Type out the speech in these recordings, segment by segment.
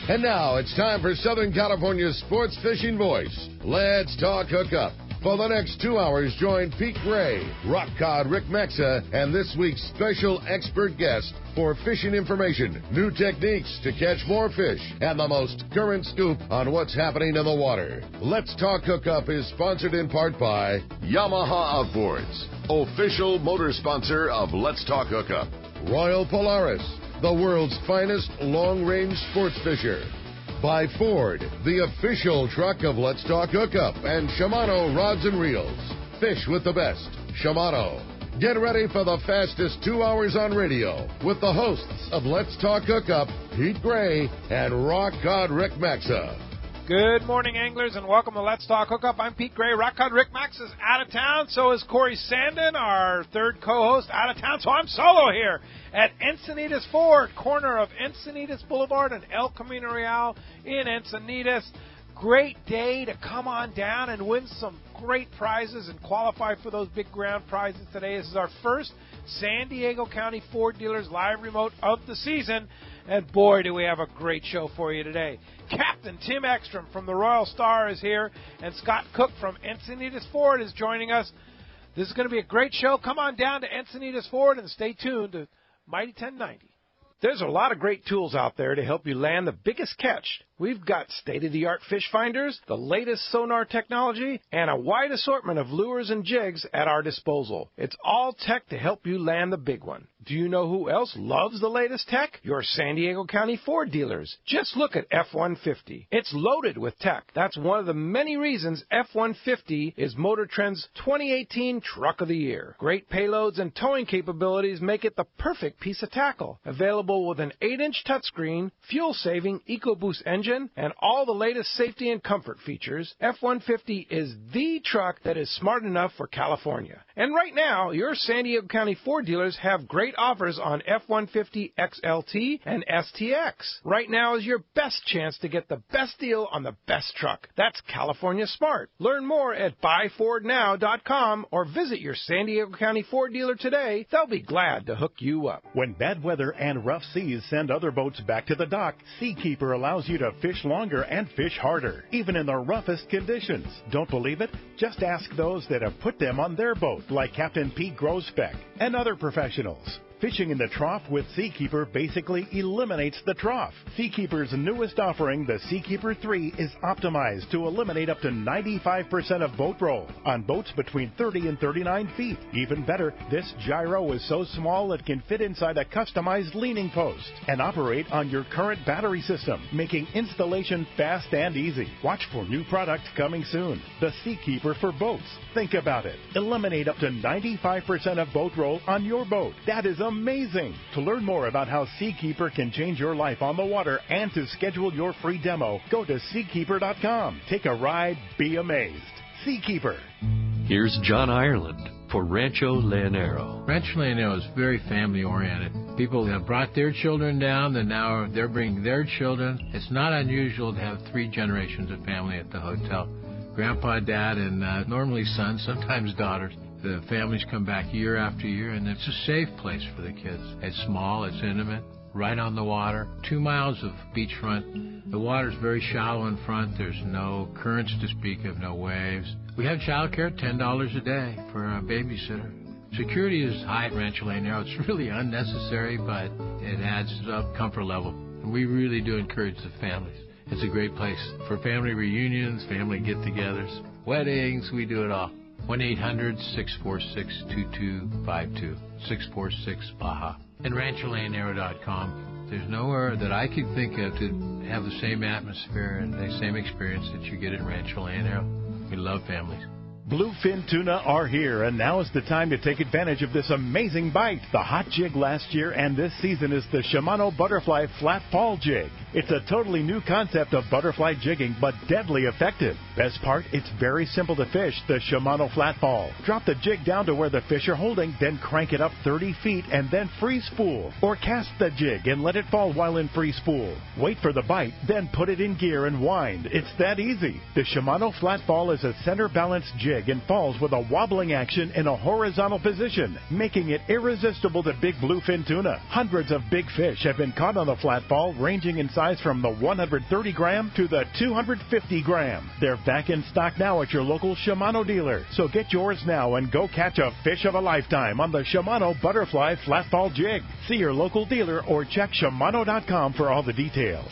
And now it's time for Southern California's sports fishing voice. Let's talk hookup. For the next 2 hours, join Pete Gray, Rock Cod Rick Maxa, and this week's special expert guest for fishing information, new techniques to catch more fish, and the most current scoop on what's happening in the water. Let's Talk Hookup is sponsored in part by Yamaha Outboards, official motor sponsor of Let's Talk Hookup. Royal Polaris, the world's finest long-range sports fisher. By Ford, the official truck of Let's Talk Hookup, and Shimano Rods and Reels. Fish with the best. Shimano. Get ready for the fastest 2 hours on radio with the hosts of Let's Talk Hookup, Pete Gray and Rock Cod Rick Maxa. Good morning, anglers, and welcome to Let's Talk Hookup. I'm Pete Gray. Rock Cod Rick Max is out of town. So is Corey Sandin, our third co-host, out of town. So I'm solo here at Encinitas Ford, corner of Encinitas Boulevard and El Camino Real in Encinitas. Great day to come on down and win some great prizes and qualify for those big ground prizes today. This is our first San Diego County Ford Dealers Live Remote of the season. And boy, do we have a great show for you today. Captain Tim Ekstrom from the Royal Star is here, and Scott Cook from Encinitas Ford is joining us. This is going to be a great show. Come on down to Encinitas Ford and stay tuned to Mighty 1090. There's a lot of great tools out there to help you land the biggest catch. We've got state-of-the-art fish finders, the latest sonar technology, and a wide assortment of lures and jigs at our disposal. It's all tech to help you land the big one. Do you know who else loves the latest tech? Your San Diego County Ford dealers. Just look at F-150. It's loaded with tech. That's one of the many reasons F-150 is Motor Trend's 2018 Truck of the Year. Great payloads and towing capabilities make it the perfect piece of tackle. Available with an 8-inch touchscreen, fuel-saving EcoBoost engine, and all the latest safety and comfort features, F-150 is the truck that is smart enough for California. And right now, your San Diego County Ford dealers have great offers on F-150 XLT and STX. Right now is your best chance to get the best deal on the best truck. That's California smart. Learn more at buyfordnow.com or visit your San Diego County Ford dealer today. They'll be glad to hook you up. When bad weather and rough seas send other boats back to the dock, Seakeeper allows you to fish longer and fish harder, even in the roughest conditions. Don't believe it? Just ask those that have put them on their boat, like Captain Pete Grosbeck and other professionals. Fishing in the trough with Seakeeper basically eliminates the trough. Seakeeper's newest offering, the Seakeeper 3, is optimized to eliminate up to 95% of boat roll on boats between 30 and 39 feet. Even better, this gyro is so small it can fit inside a customized leaning post and operate on your current battery system, making installation fast and easy. Watch for new product coming soon. The Seakeeper for boats. Think about it. Eliminate up to 95% of boat roll on your boat. That is amazing. To learn more about how Seakeeper can change your life on the water and to schedule your free demo, go to Seakeeper.com. Take a ride, be amazed. Seakeeper. Here's John Ireland for Rancho Leonero. Rancho Leonero is very family-oriented. People have brought their children down, and now they're bringing their children. It's not unusual to have 3 generations of family at the hotel. Grandpa, Dad, and normally sons, sometimes daughters. The families come back year after year, and it's a safe place for the kids. It's small, it's intimate, right on the water, 2 miles of beachfront. The water's very shallow in front. There's no currents to speak of, no waves. We have childcare, $10 a day for a babysitter. Security is high at Rancho Leonero. It's really unnecessary, but it adds up comfort level. And we really do encourage the families. It's a great place for family reunions, family get-togethers, weddings, we do it all. 1-800-646-2252, 646-BAJA. And RanchoLeonero.com. There's nowhere that I could think of to have the same atmosphere and the same experience that you get at Rancho Leonero. We love families. Bluefin tuna are here, and now is the time to take advantage of this amazing bite. The hot jig last year and this season is the Shimano Butterfly Flat Fall Jig. It's a totally new concept of butterfly jigging, but deadly effective. Best part, it's very simple to fish the Shimano Flat Fall. Drop the jig down to where the fish are holding, then crank it up 30 feet and then free spool. Or cast the jig and let it fall while in free spool. Wait for the bite, then put it in gear and wind. It's that easy. The Shimano Flat Fall is a center balance jig and falls with a wobbling action in a horizontal position, making it irresistible to big bluefin tuna. Hundreds of big fish have been caught on the Flat Fall, ranging in size size from the 130 gram to the 250 gram. They're back in stock now at your local Shimano dealer. So get yours now and go catch a fish of a lifetime on the Shimano Butterfly Flatball Jig. See your local dealer or check Shimano.com for all the details.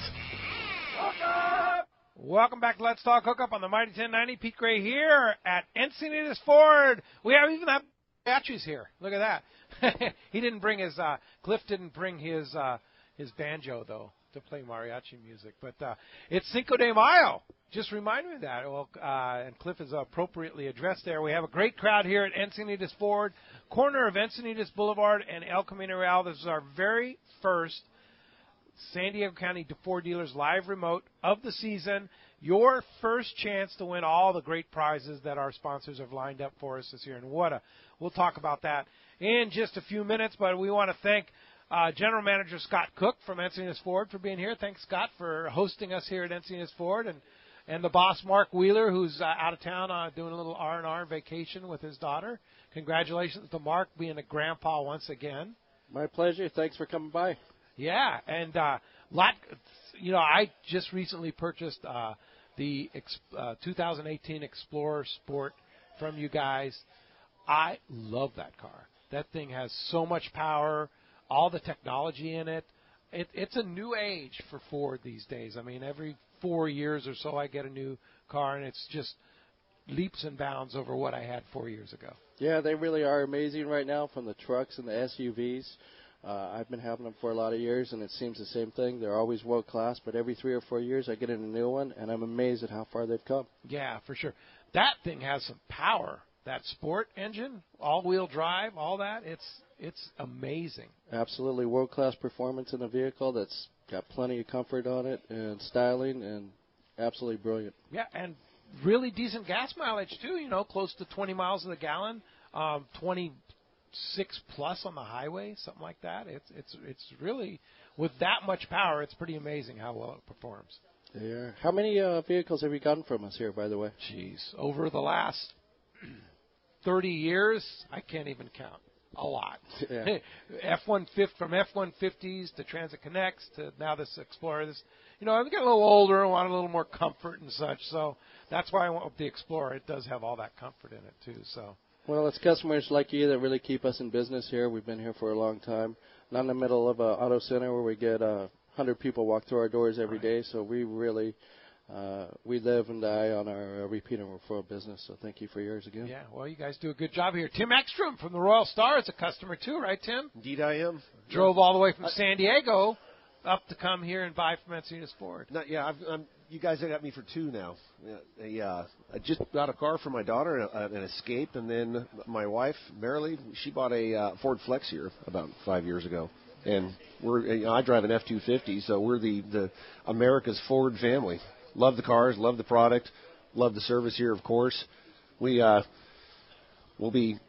Welcome back to Let's Talk Hookup on the Mighty 1090. Pete Gray here at Encinitas Ford. We even have mariachis here. Look at that. He didn't bring his Cliff didn't bring his banjo though to play mariachi music. But it's Cinco de Mayo. Just remind me of that. Well, and Cliff is appropriately addressed there. We have a great crowd here at Encinitas Ford, corner of Encinitas Boulevard and El Camino Real. This is our very first San Diego County Ford Dealers live remote of the season. Your first chance to win all the great prizes that our sponsors have lined up for us this year. And we'll talk about that in just a few minutes, but we want to thank General Manager Scott Cook from Encinitas Ford for being here. Thanks, Scott, for hosting us here at Encinitas Ford. And the boss, Mark Wheeler, who's out of town doing a little R&R vacation with his daughter. Congratulations to Mark being a grandpa once again. My pleasure. Thanks for coming by. Yeah, and I just recently purchased the 2018 Explorer Sport from you guys. I love that car. That thing has so much power, all the technology in it. It's a new age for Ford these days. I mean, every 4 years or so I get a new car, and it's just leaps and bounds over what I had 4 years ago. Yeah, they really are amazing right now, from the trucks and the SUVs. I've been having them for a lot of years, and it seems the same thing. They're always world-class, but every 3 or 4 years I get in a new one, and I'm amazed at how far they've come. Yeah, for sure. That thing has some power. That Sport engine, all-wheel drive, all that, it's amazing. Absolutely world-class performance in a vehicle that's got plenty of comfort on it and styling, and absolutely brilliant. Yeah, and really decent gas mileage, too, close to 20 miles to the gallon, 26 plus on the highway, something like that. It's really, with that much power, it's pretty amazing how well it performs. Yeah. How many vehicles have you gotten from us here, by the way? Jeez, over the last 30 years, I can't even count. A lot. Yeah. From F-150s to Transit Connects to now this Explorer. I've got a little older, I want a little more comfort and such, so that's why I went with the Explorer. It does have all that comfort in it, too, so. Well, it's customers like you that really keep us in business here. We've been here for a long time. Not in the middle of an auto center where we get 100 people walk through our doors every day. So we really, we live and die on our repeat and referral business. So thank you for yours again. Yeah, well, you guys do a good job here. Tim Ekstrom from the Royal Star is a customer too, right, Tim? Indeed I am. Drove all the way from San Diego up to come here and buy from Encinitas Ford. You guys have got me for 2 now. I just got a car for my daughter, an Escape, and then my wife, Marilee, she bought a Ford Flex here about 5 years ago. And I drive an F-250, so we're the America's Ford family. Love the cars, love the product, love the service here, of course. We'll be,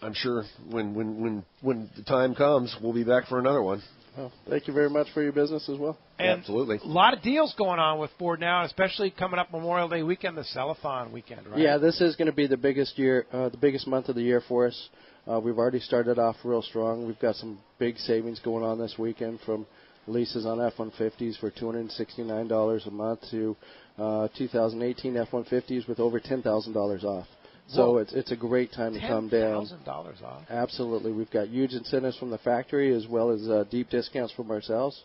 I'm sure, when the time comes, we'll be back for another one. Well, thank you very much for your business as well. And absolutely. A lot of deals going on with Ford now, especially coming up Memorial Day weekend, the Sell-a-thon weekend, right? Yeah, this is going to be the biggest month of the year for us. We've already started off real strong. We've got some big savings going on this weekend, from leases on F-150s for $269 a month to 2018 F-150s with over $10,000 off. So it's a great time to come down. $10,000 off. Absolutely. We've got huge incentives from the factory as well as deep discounts from ourselves.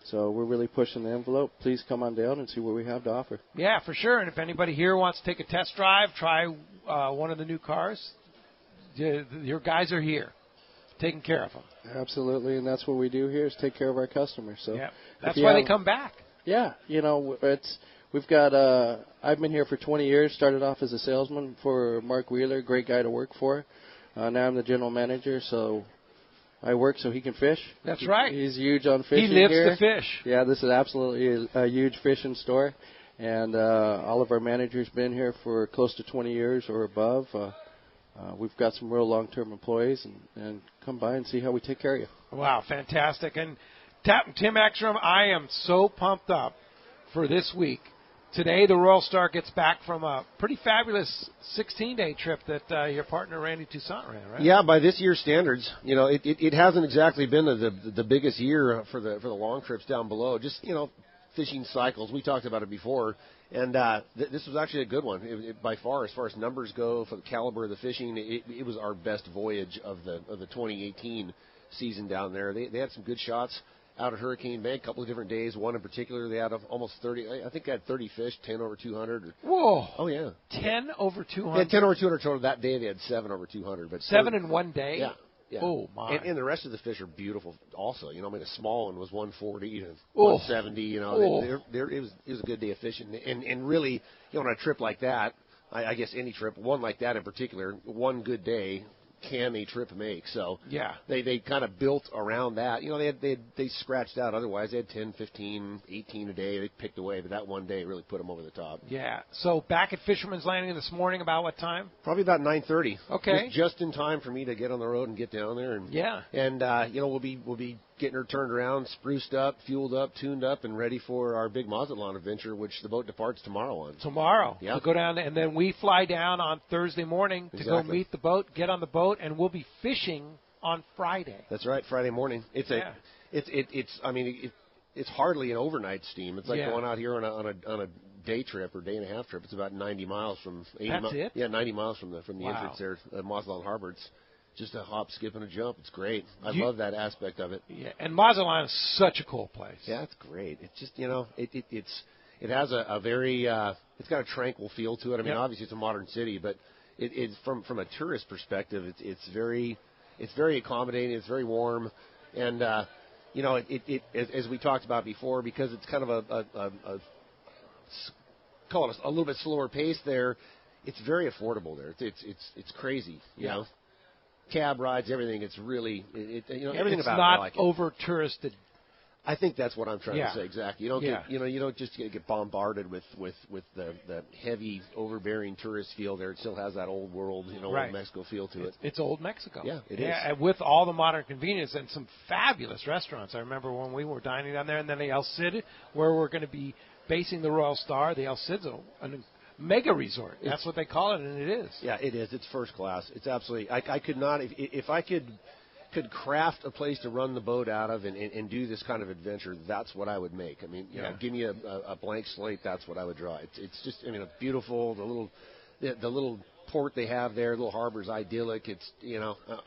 So we're really pushing the envelope. Please come on down and see what we have to offer. Yeah, for sure. And if anybody here wants to take a test drive, try one of the new cars, your guys are here, taking care of them. Absolutely, and that's what we do here is take care of our customers. So yeah, that's why they come back. Yeah, we've got. I've been here for 20 years. Started off as a salesman for Mark Wheeler, great guy to work for. Now I'm the general manager, so I work so he can fish. That's right. He's huge on fishing. He lives here. to fish. Yeah, this is absolutely a huge fishing store, and all of our managers been here for close to 20 years or above. We've got some real long-term employees, and come by and see how we take care of you. Wow, fantastic. And Tim Ekstrom, I am so pumped up for this week. Today, the Royal Star gets back from a pretty fabulous 16-day trip that your partner Randy Toussaint ran, right? Yeah, by this year's standards, it hasn't exactly been the biggest year for the long trips down below. Just fishing cycles. We talked about it before, and this was actually a good one. By far, as numbers go, for the caliber of the fishing, it was our best voyage of the 2018 season down there. They had some good shots out at Hurricane Bay, a couple of different days. One in particular, they had almost 30. I think they had 30 fish, 10 over 200. Whoa! Oh yeah, 10 over 200. They had 10 over 200 total. That day they had 7 over 200. But 7 in one day. Yeah. Yeah. Oh my! And the rest of the fish are beautiful. Also, I mean, a small one was 140 to 170. It was a good day of fishing. And really, on a trip like that, I guess any trip, one like that in particular, one good day can a trip make. So yeah, they kind of built around that. They scratched out. Otherwise, they had 10, 15, 18 a day. They picked away, but that one day really put them over the top. Yeah. So back at Fisherman's Landing this morning, about what time? Probably about 9:30. Okay. Just in time for me to get on the road and get down there. And yeah. And we'll be getting her turned around, spruced up, fueled up, tuned up, and ready for our big Mazatlan adventure, which the boat departs tomorrow on. Tomorrow. Yeah. We'll go down, and then we fly down on Thursday morning to go meet the boat, get on the boat, and we'll be fishing on Friday. That's right, Friday morning. It's hardly an overnight steam. It's like going out here on a day trip or day and a half trip. It's about 90 miles from 80 That's it? Yeah, 90 miles from the Wow. entrance there at Mazatlan Harbor. It's just a hop, skip, and a jump. It's great. I love that aspect of it. Yeah, and Mazatlan is such a cool place. Yeah, it's great. It's just it has a very it's got a tranquil feel to it. I mean, obviously it's a modern city, but it's from a tourist perspective, it's very accommodating. It's very warm, and as we talked about before, because it's kind of call it a little bit slower pace there. It's very affordable there. It's crazy. You know. Cab rides, everything. It's really, everything it's about it. I It's like not over touristed. I think that's what I'm trying to say. Exactly. You don't Yeah. you don't just get bombarded with the heavy, overbearing tourist feel there. It still has that old world, Right. old Mexico feel to it. It's old Mexico. Yeah, it is. Yeah, with all the modern convenience and some fabulous restaurants. I remember when we were dining down there, and then the El Cid, where we're going to be basing the Royal Star. The El Cid's a mega resort. That's what they call it, and it is. Yeah, it is. It's first class. It's absolutely. I could not if I could craft a place to run the boat out of and do this kind of adventure. That's what I would make. I mean, give me a blank slate. That's what I would draw. It's just beautiful. The little port they have there, the little harbor's idyllic. It's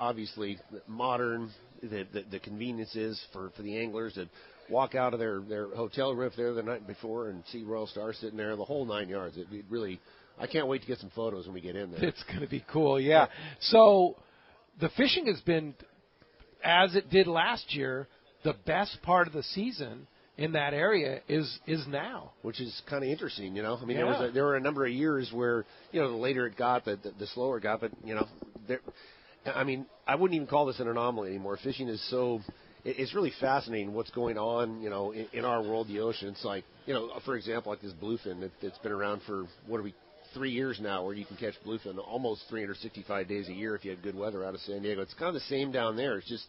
obviously modern. The conveniences for the anglers to walk out of their hotel roof there the night before and see Royal Star sitting there, the whole 9 yards. It really, I can't wait to get some photos when we get in there. It's going to be cool, yeah. So the fishing has been, as it did last year, the best part of the season in that area is now. Which is kind of interesting, I mean, there were a number of years where, the later it got, the slower it got, but, I mean, I wouldn't even call this an anomaly anymore. Fishing is so... It's really fascinating what's going on, in our world, the ocean. It's like, for example, like this bluefin that's been around for, 3 years now, where you can catch bluefin almost 365 days a year if you had good weather out of San Diego. It's kind of the same down there. It's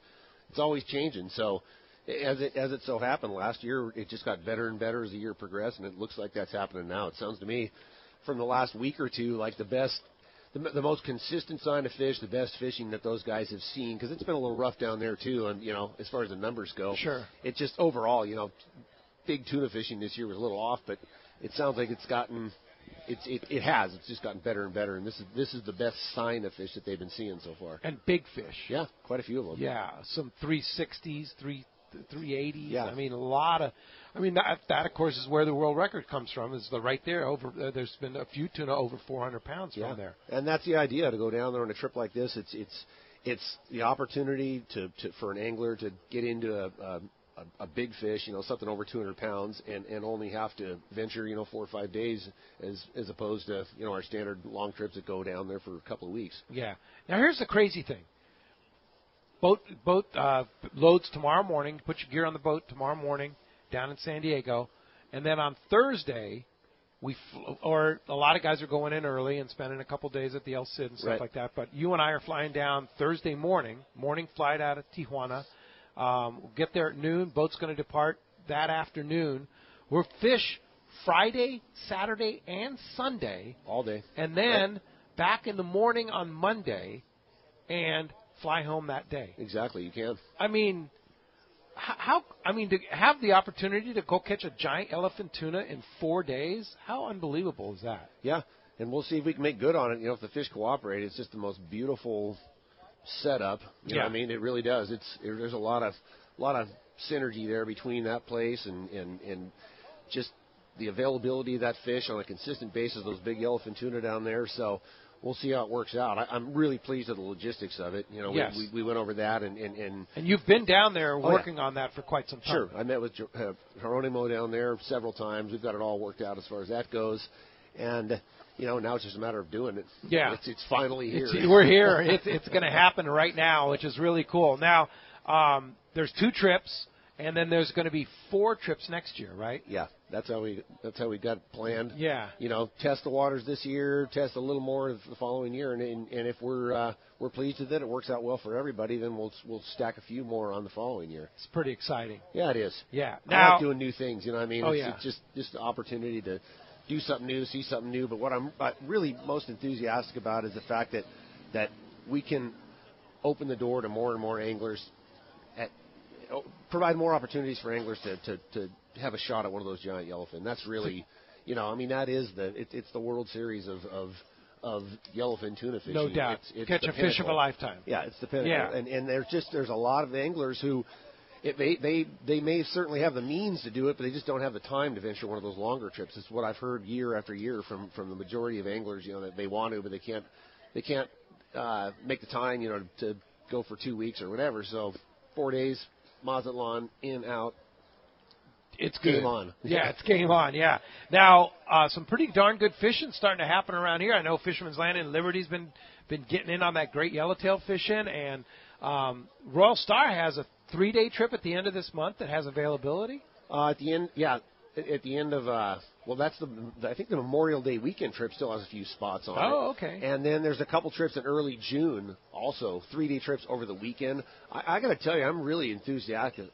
always changing. So as it so happened last year, it just got better and better as the year progressed, and it looks like that's happening now. It sounds to me from the last week or two like the most consistent sign of fish, the best fishing that those guys have seen, because it's been a little rough down there too, and as far as the numbers go. Sure. It just overall, big tuna fishing this year was a little off, but it sounds like it's gotten, it's just gotten better and better, and this is the best sign of fish that they've been seeing so far. And big fish. Yeah, quite a few of them. Yeah, some 360s, 380s. Yeah. I mean, a lot of. I mean, that of course is where the world record comes from. Is right there over. There's been a few tuna over 400 pounds from there. And that's the idea, to go down there on a trip like this. It's the opportunity for an angler to get into a big fish, something over 200 pounds, and only have to venture, 4 or 5 days, as opposed to our standard long trips that go down there for a couple of weeks. Yeah. Now here's the crazy thing. Boat loads tomorrow morning. Put your gear on the boat tomorrow morning down in San Diego, and then on Thursday, or a lot of guys are going in early and spending a couple days at the El Cid and stuff like that. But you and I are flying down Thursday morning flight out of Tijuana. We'll get there at noon. Boat's going to depart that afternoon. We'll fish Friday, Saturday, and Sunday. All day. And then back in the morning on Monday and fly home that day. Exactly, you can. I mean, to have the opportunity to go catch a giant yellowfin tuna in 4 days, how unbelievable is that? Yeah, and we'll see if we can make good on it. If the fish cooperate, it's just the most beautiful setup. You know what I mean? It really does. There's a lot of synergy there between that place and just the availability of that fish on a consistent basis, those big yellowfin tuna down there. So we'll see how it works out. I'm really pleased with the logistics of it. Yes. We went over that. And you've been down there working on that for quite some time. Sure. I met with Geronimo down there several times. We've got it all worked out as far as that goes. And, now it's just a matter of doing it. Yeah. It's finally here. We're here. It's going to happen right now, which is really cool. Now, there's 2 trips. And then there's going to be 4 trips next year, right? Yeah, that's how we got it planned. Yeah. Test the waters this year, test a little more the following year, and if we're pleased with it, it works out well for everybody. Then we'll stack a few more on the following year. It's pretty exciting. Yeah, it is. Yeah. I like doing new things. You know what I mean? It's just the opportunity to do something new, see something new. But what I'm really most enthusiastic about is the fact that we can open the door to more and more anglers. Provide more opportunities for anglers to have a shot at one of those giant yellowfin. That's really, that is it's the World Series of yellowfin tuna fishing. No doubt. It's catch a fish of a lifetime. Yeah, it's the pinnacle. Yeah. And there's a lot of anglers who they may certainly have the means to do it, but they just don't have the time to venture one of those longer trips. It's what I've heard year after year from the majority of anglers. That they want to, but they can't make the time. To go for 2 weeks or whatever. So 4 days. Mazatlan, in, out. It's good. Game on. Yeah, it's game on, yeah. Now, some pretty darn good fishing starting to happen around here. I know Fisherman's Landing and Liberty's been getting in on that great yellowtail fishing, and Royal Star has a 3-day trip at the end of this month that has availability. At the end, yeah. At the end of, that's I think the Memorial Day weekend trip still has a few spots on it. Oh, okay. And then there's a couple trips in early June, also 3-day trips over the weekend. I got to tell you, I'm really enthusiastic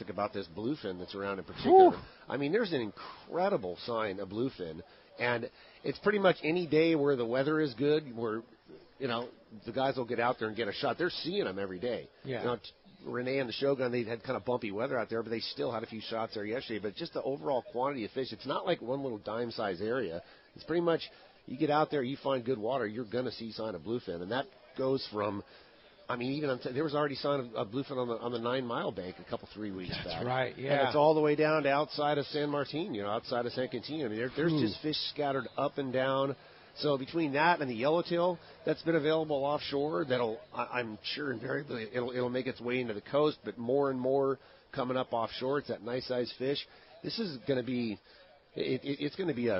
about this bluefin that's around in particular. Whew. I mean, there's an incredible sign of bluefin, and it's pretty much any day where the weather is good, where the guys will get out there and get a shot. They're seeing them every day. Yeah. Renee and the Shogun, they had kind of bumpy weather out there, but they still had a few shots there yesterday. But just the overall quantity of fish, it's not like one little dime-sized area. It's pretty much, you get out there, you find good water, you're going to see sign of bluefin. And that goes from, there was already sign of bluefin on the 9 Mile bank a 3 weeks back. That's right, yeah. And it's all the way down to outside of San Martin, outside of San Quintin. I mean, there's just fish scattered up and down. So between that and the yellowtail that's been available offshore, I'm sure invariably it'll make its way into the coast, but more and more coming up offshore. It's that nice sized fish. This is going to be, it's going to be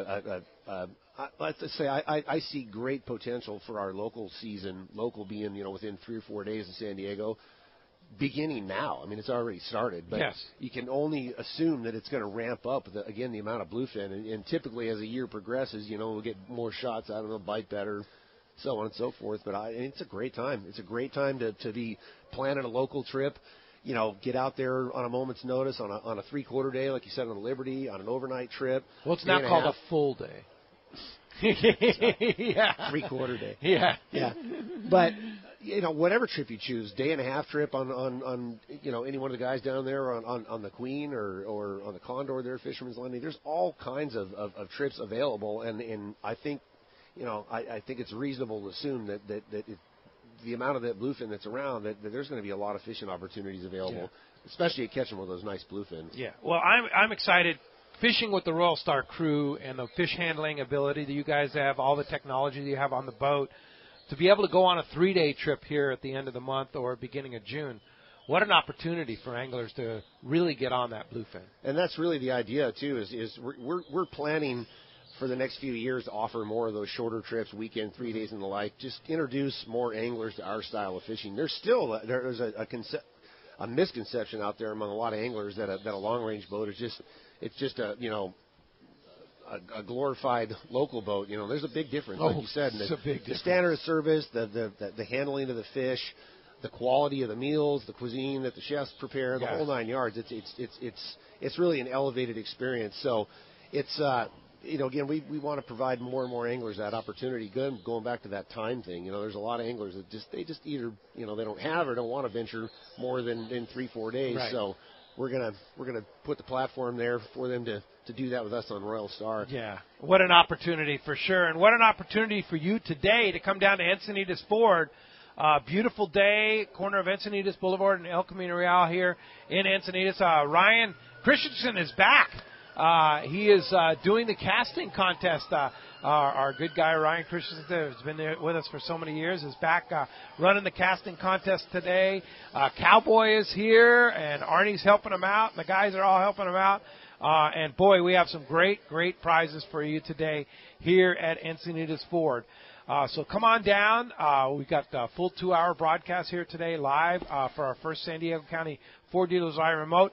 let's just say I see great potential for our local season. Local being within 3 or 4 days of San Diego. Beginning now. I mean, it's already started, but yes. You can only assume that it's going to ramp up, the amount of bluefin. And typically, as the year progresses, we'll get more shots out of them, bite better, so on and so forth. But it's a great time. It's a great time to be planning a local trip. Get out there on a moment's notice on a 3/4 day, like you said, on the Liberty, on an overnight trip. Well, it's not called a full day. Yeah. 3/4 day. Yeah. Yeah. But whatever trip you choose, day and a half trip on any one of the guys down there on the Queen or on the Condor there, Fisherman's Landing. There's all kinds of trips available, and I think I think it's reasonable to assume that the amount of that bluefin that's around, that there's going to be a lot of fishing opportunities available, especially at catching one of those nice bluefins. Yeah. Well, I'm excited. Fishing with the Royal Star crew and the fish handling ability that you guys have, all the technology that you have on the boat, to be able to go on a 3-day trip here at the end of the month or beginning of June, what an opportunity for anglers to really get on that bluefin. And that's really the idea too. Is we're planning for the next few years to offer more of those shorter trips, weekend, 3 days, and the like. Just introduce more anglers to our style of fishing. There's a misconception out there among a lot of anglers that a long range boat is just a glorified local boat. There's a big difference, like you said. The standard of service, the handling of the fish, the quality of the meals, the cuisine that the chefs prepare, the whole 9 yards. It's really an elevated experience. So it's again, we want to provide more and more anglers that opportunity. Going back to that time thing, there's a lot of anglers that they just either, they don't have or don't want to venture more than 3-4 days. Right. So we're gonna put the platform there for them to do that with us on Royal Star. Yeah, what an opportunity for sure, and what an opportunity for you today to come down to Encinitas Ford. Beautiful day, corner of Encinitas Boulevard and El Camino Real here in Encinitas. Ryan Christensen is back. He is doing the casting contest. Our good guy Ryan Christensen, who's been there with us for so many years, is back running the casting contest today. Cowboy is here, and Arnie's helping him out, and the guys are all helping him out. And, boy, we have some great prizes for you today here at Encinitas Ford. So come on down. We've got a full 2-hour broadcast here today live for our first San Diego County Ford Dealers Live Remote.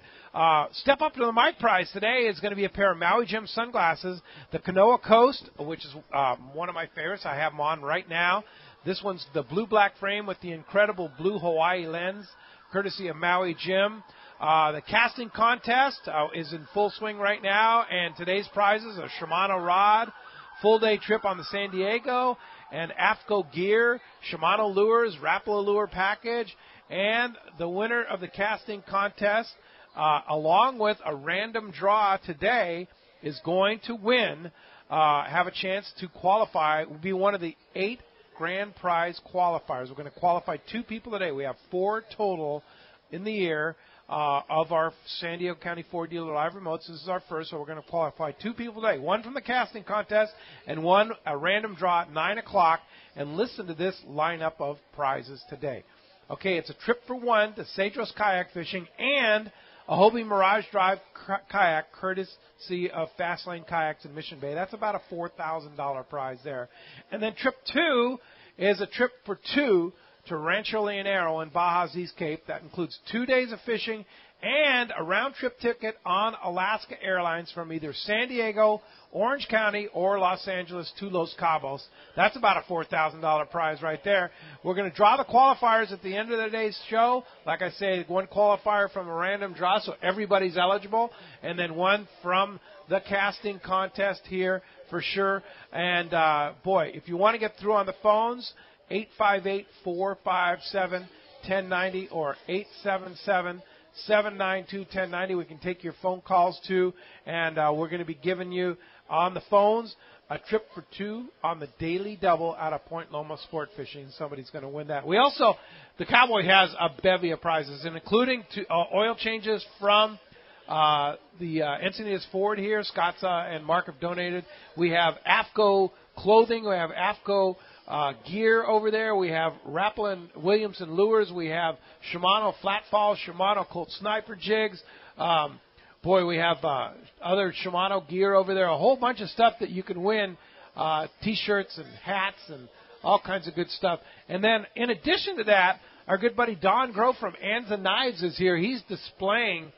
Step up to the mic prize today is going to be a pair of Maui Jim sunglasses, the Kanoa Coast, which is one of my favorites. I have them on right now. This one's the blue-black frame with the incredible blue Hawaii lens, courtesy of Maui Jim. The casting contest is in full swing right now, and today's prizes are Shimano rod, full-day trip on the San Diego, and AFCO gear, Shimano lures, Rapala lure package, and the winner of the casting contest, along with a random draw today, is going to win, have a chance to qualify, will be one of the 8 grand prize qualifiers. We're going to qualify 2 people today. We have 4 total in the year of our San Diego County Ford Dealer Live Remotes. This is our first, so we're going to qualify 2 people today. One from the casting contest and one a random draw at 9 o'clock. And listen to this lineup of prizes today. Okay, it's a trip for one to Cedros kayak fishing and a Hobie Mirage Drive kayak courtesy of Fastlane Kayaks in Mission Bay. That's about a $4,000 prize there. And then trip 2 is a trip for 2 to Rancho Leonero in Baja's East Cape. That includes 2 days of fishing and a round-trip ticket on Alaska Airlines from either San Diego, Orange County, or Los Angeles to Los Cabos. That's about a $4,000 prize right there. We're going to draw the qualifiers at the end of the day's show. Like I say, one qualifier from a random draw, so everybody's eligible, and then one from the casting contest here for sure. And, boy, if you want to get through on the phones, 858-457-1090 or 877-792-1090. We can take your phone calls, too, and we're going to be giving you, on the phones, a trip for 2 on the daily double out of Point Loma Sport Fishing. Somebody's going to win that. We also, the Cowboy has a bevy of prizes, and including oil changes from the Encinitas Ford here. Scott and Mark have donated. We have AFCO clothing. We have AFCO gear over there. We have Rapala and Williamson lures. We have Shimano Flatfall, Shimano Colt Sniper jigs. We have other Shimano gear over there. A whole bunch of stuff that you can win, T-shirts and hats and all kinds of good stuff. And then in addition to that, our good buddy Don Grove from Anza Knives is here. He's displaying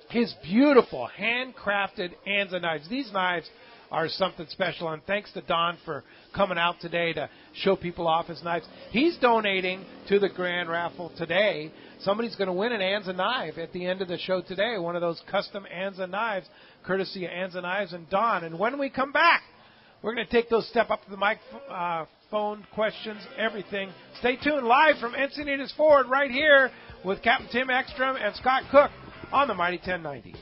his beautiful handcrafted Anza knives. These knives are something special, and thanks to Don for coming out today to show people off his knives. He's donating to the grand raffle today. Somebody's going to win an Anza knife at the end of the show today, one of those custom Anza knives, courtesy of Anza Knives and Don. And when we come back, we're going to take those step up to the mic phone questions, everything. Stay tuned live from Encinitas Ford right here with Captain Tim Ekstrom and Scott Cook on the Mighty 1090.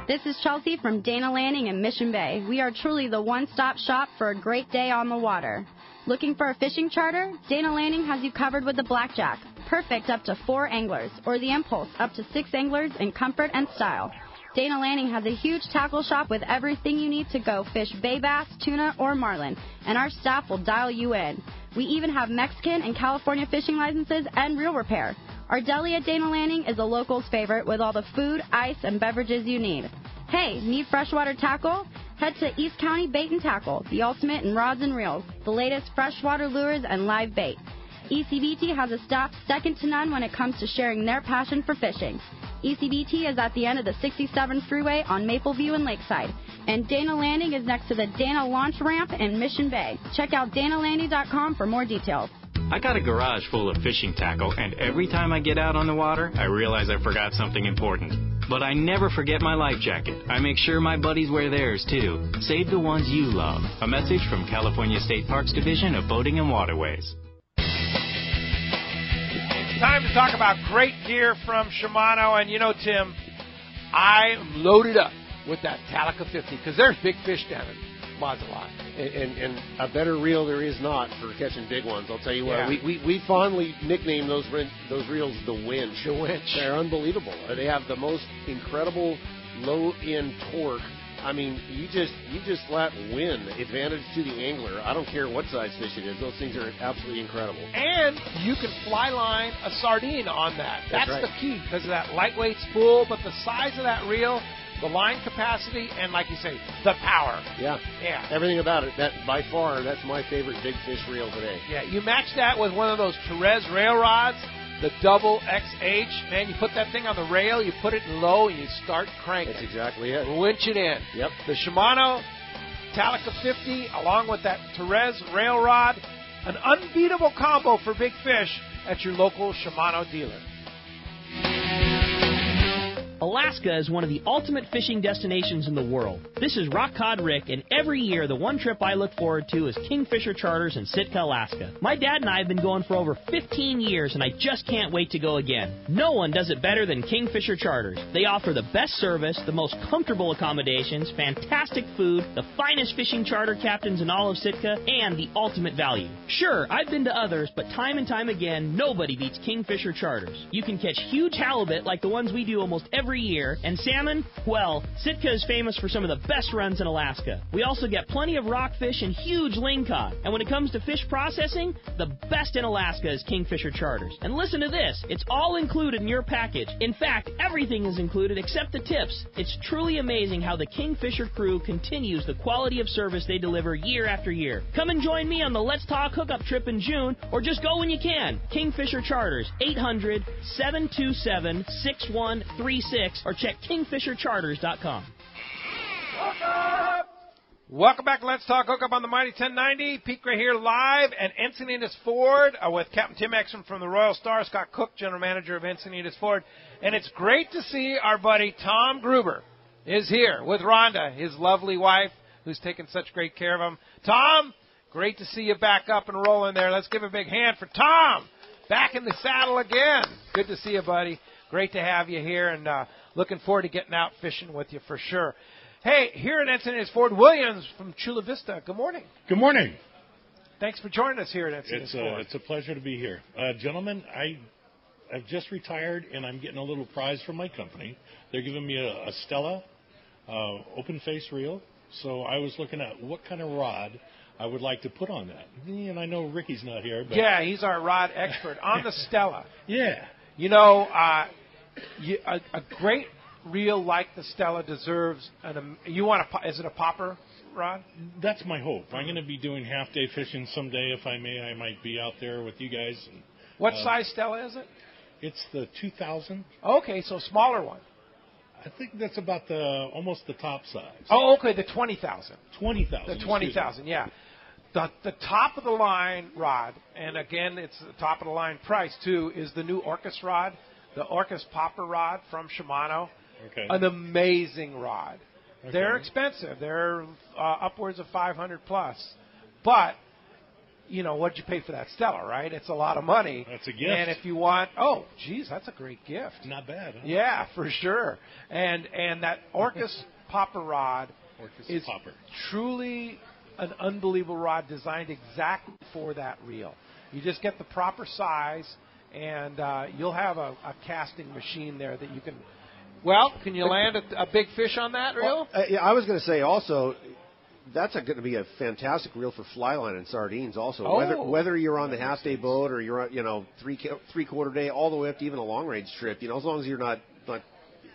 This is Chelsea from Dana Landing in Mission Bay. We are truly the one-stop shop for a great day on the water. Looking for a fishing charter? Dana Landing has you covered with the Blackjack, perfect up to 4 anglers, or the Impulse, up to 6 anglers in comfort and style. Dana Landing has a huge tackle shop with everything you need to go fish bay bass, tuna, or marlin, and our staff will dial you in. We even have Mexican and California fishing licenses and reel repair. Our deli at Dana Landing is a local's favorite with all the food, ice, and beverages you need. Hey, need freshwater tackle? Head to East County Bait and Tackle, the ultimate in rods and reels, the latest freshwater lures and live bait. ECBT has a staff second to none when it comes to sharing their passion for fishing. ECBT is at the end of the 67 freeway on Mapleview and Lakeside, and Dana Landing is next to the Dana Launch Ramp in Mission Bay. Check out danalanding.com for more details. I got a garage full of fishing tackle, and every time I get out on the water, I realize I forgot something important. But I never forget my life jacket. I make sure my buddies wear theirs, too. Save the ones you love. A message from California State Parks Division of Boating and Waterways. It's time to talk about great gear from Shimano. And, you know, Tim, I'm loaded up with that Talica 50 because there's big fish down in Mazatlan. And a better reel there is not for catching big ones. I'll tell you what. Yeah. We fondly nickname those reels the winch. The winch. They're unbelievable. They have the most incredible low-end torque. I mean, you just let wind advantage to the angler. I don't care what size fish it is. Those things are absolutely incredible. And you can fly line a sardine on that. That's right. the key because of that lightweight spool, but the size of that reel, the line capacity, and like you say, the power. Yeah. Yeah. Everything about it. That by far, that's my favorite big fish reel today. Yeah, you match that with one of those Therese rail rods, the double XH. Man, you put that thing on the rail, you put it in low, and you start cranking. That's exactly it. Winch it in. Yep. The Shimano Talica 50, along with that Therese rail rod, an unbeatable combo for big fish at your local Shimano dealer. Alaska is one of the ultimate fishing destinations in the world. This is Rock Cod Rick, and every year the one trip I look forward to is Kingfisher Charters in Sitka, Alaska. My dad and I have been going for over 15 years, and I just can't wait to go again. No one does it better than Kingfisher Charters. They offer the best service, the most comfortable accommodations, fantastic food, the finest fishing charter captains in all of Sitka, and the ultimate value. Sure, I've been to others, but time and time again, nobody beats Kingfisher Charters. You can catch huge halibut like the ones we do almost every year, and salmon, well, Sitka is famous for some of the best runs in Alaska. We also get plenty of rockfish and huge lingcod. And when it comes to fish processing, the best in Alaska is Kingfisher Charters. And listen to this, it's all included in your package. In fact, everything is included except the tips. It's truly amazing how the Kingfisher crew continues the quality of service they deliver year after year. Come and join me on the Let's Talk Hookup trip in June, or just go when you can. Kingfisher Charters, 800-727-6136, or check KingfisherCharters.com. Welcome back to Let's Talk Hookup on the Mighty 1090. Pete Gray here live at Encinitas Ford with Captain Tim Ekstrom from the Royal Star, Scott Cook, General Manager of Encinitas Ford. And it's great to see our buddy Tom Gruber is here with Rhonda, his lovely wife, who's taken such great care of him. Tom, great to see you back up and rolling there. Let's give a big hand for Tom. Back in the saddle again. Good to see you, buddy. Great to have you here, and looking forward to getting out fishing with you for sure. Hey, here at Encinitas Ford, Williams from Chula Vista. Good morning. Good morning. Thanks for joining us here at Encinitas Ford. It's a pleasure to be here. Gentlemen, I've just retired, and I'm getting a little prize from my company. They're giving me a Stella open face reel, so I was looking at what kind of rod I would like to put on that. And I know Ricky's not here. But yeah, he's our rod expert on the Stella. Yeah. You know, a great reel like the Stella deserves is it a popper rod? That's my hope. I'm going to be doing half-day fishing someday. If I may, I might be out there with you guys. And, what size Stella is it? It's the 2000. Okay, so smaller one. I think that's about almost the top size. Oh, okay, the 20,000. 20,000. The 20,000, yeah. The top of the line rod, and again, it's the top of the line price too, is the new Orcus rod, the Orcus popper rod from Shimano. Okay. An amazing rod. Okay. They're expensive. They're upwards of $500 plus, but you know what'd you pay for that Stella, right? It's a lot of money. That's a gift. And if you want, that's a great gift. Not bad. Huh? Yeah, for sure. And that Orcus popper rod is truly an unbelievable rod designed exactly for that reel. You just get the proper size, and you'll have a casting machine there that you can. Well, can you land a big fish on that reel? Yeah, I was going to say also, that's going to be a fantastic reel for fly line and sardines also. Whether you're on the half-day boat or you're on, three-quarter day, all the way up to even a long-range trip, as long as you're not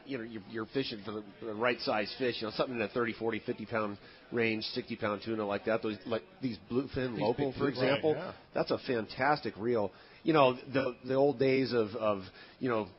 you're fishing for the right size fish, something in a 30, 40, 50-pound range, 60-pound tuna like that. Those like these bluefin local, for example, right, yeah. That's a fantastic reel. The old days of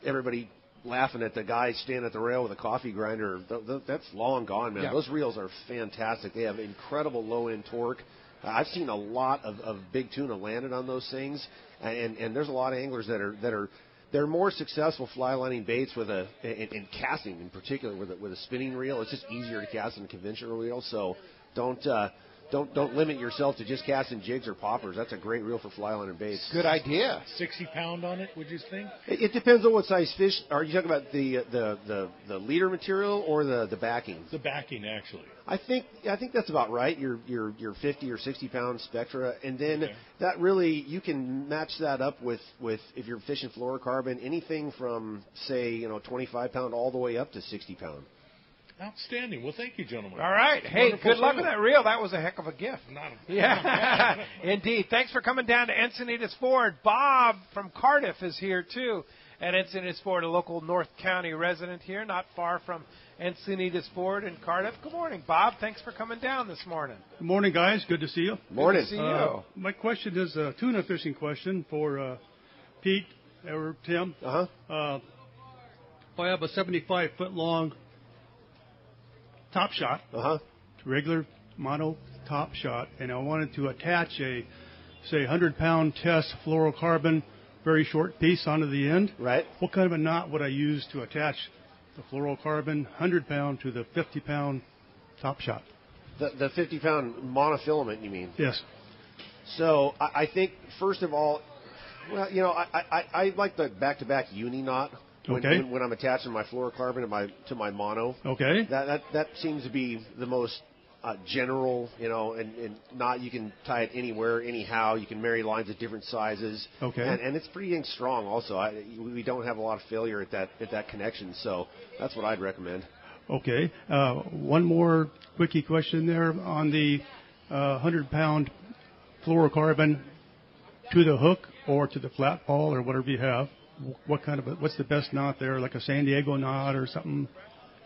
everybody laughing at the guy standing at the rail with a coffee grinder, that's long gone, man. Yeah. Those reels are fantastic. They have incredible low-end torque. I've seen a lot of big tuna landed on those things, and there's a lot of anglers that are they're more successful fly lining baits with in casting in particular with a spinning reel. It's just easier to cast than a conventional reel. So don't limit yourself to just casting jigs or poppers. That's a great reel for fly lining baits. Good idea. 60 pound on it, would you think? It depends on what size fish. Are you talking about the leader material or the backing? The backing, actually. I think that's about right. Your 50 or 60 pound Spectra, and then that really you can match that up with if you're fishing fluorocarbon, anything from say 25 pound all the way up to 60 pound. Outstanding. Well, thank you, gentlemen. All right. Hey, Wonderful good luck show. with that reel. That was a heck of a gift. Yeah, indeed. Thanks for coming down to Encinitas Ford. Bob from Cardiff is here, too, at Encinitas Ford, a local North County resident here, not far from Encinitas Ford in Cardiff. Good morning, Bob. Thanks for coming down this morning. Good morning, guys. Good to see you. Morning. Good to see you. My question is a tuna fishing question for Pete or Tim. If I have a 75-foot long top shot, regular mono top shot, and I wanted to attach a, say, 100-pound test fluorocarbon, very short piece onto the end. Right. What kind of a knot would I use to attach the fluorocarbon 100-pound to the 50-pound top shot? The 50-pound monofilament, you mean? Yes. So I think first of all, well, I like the back-to-back uni knot. When I'm attaching my fluorocarbon to my mono. Okay. That seems to be the most general, and not you can tie it anywhere, anyhow. You can marry lines at different sizes. Okay. And it's pretty dang strong. Also, we don't have a lot of failure at that connection, so that's what I'd recommend. Okay. One more quickie question there on the 100-pound fluorocarbon to the hook or to the flat ball or whatever you have. What's the best knot there, like a San Diego knot or something?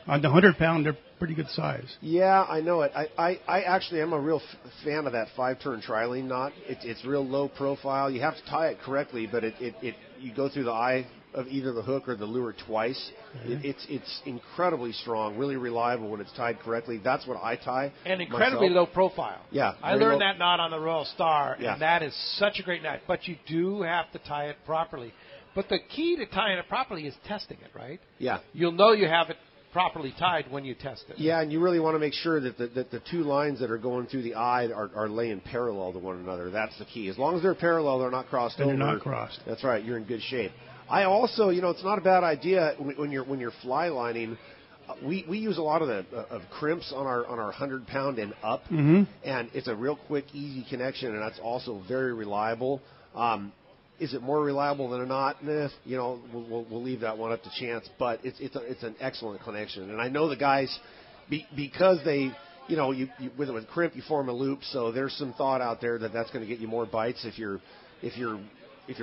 On the 100-pound, they're pretty good size. Yeah, I know it. I actually am a real fan of that 5-turn trilene knot. It's real low profile. You have to tie it correctly, but you go through the eye of either the hook or the lure twice. It's incredibly strong, really reliable when it's tied correctly. That's what I tie. And incredibly low profile. Yeah. I learned that knot on the Royal Star, Yeah. and that is such a great knot. But you do have to tie it properly. But the key to tying it properly is testing it, right? Yeah. You'll know you have it properly tied when you test it. Yeah, and you really want to make sure that the two lines that are going through the eye are laying parallel to one another. That's the key. As long as they're parallel, they're not crossed over. They're not crossed. That's right. You're in good shape. I also, it's not a bad idea when you're fly lining. We use a lot of crimps on our 100-pound and up, and it's a real quick, easy connection, and that's also very reliable. Is it more reliable than a knot? We'll leave that one up to chance. But it's an excellent connection, and I know the guys because they, with crimp you form a loop, so there's some thought out there that's going to get you more bites if you're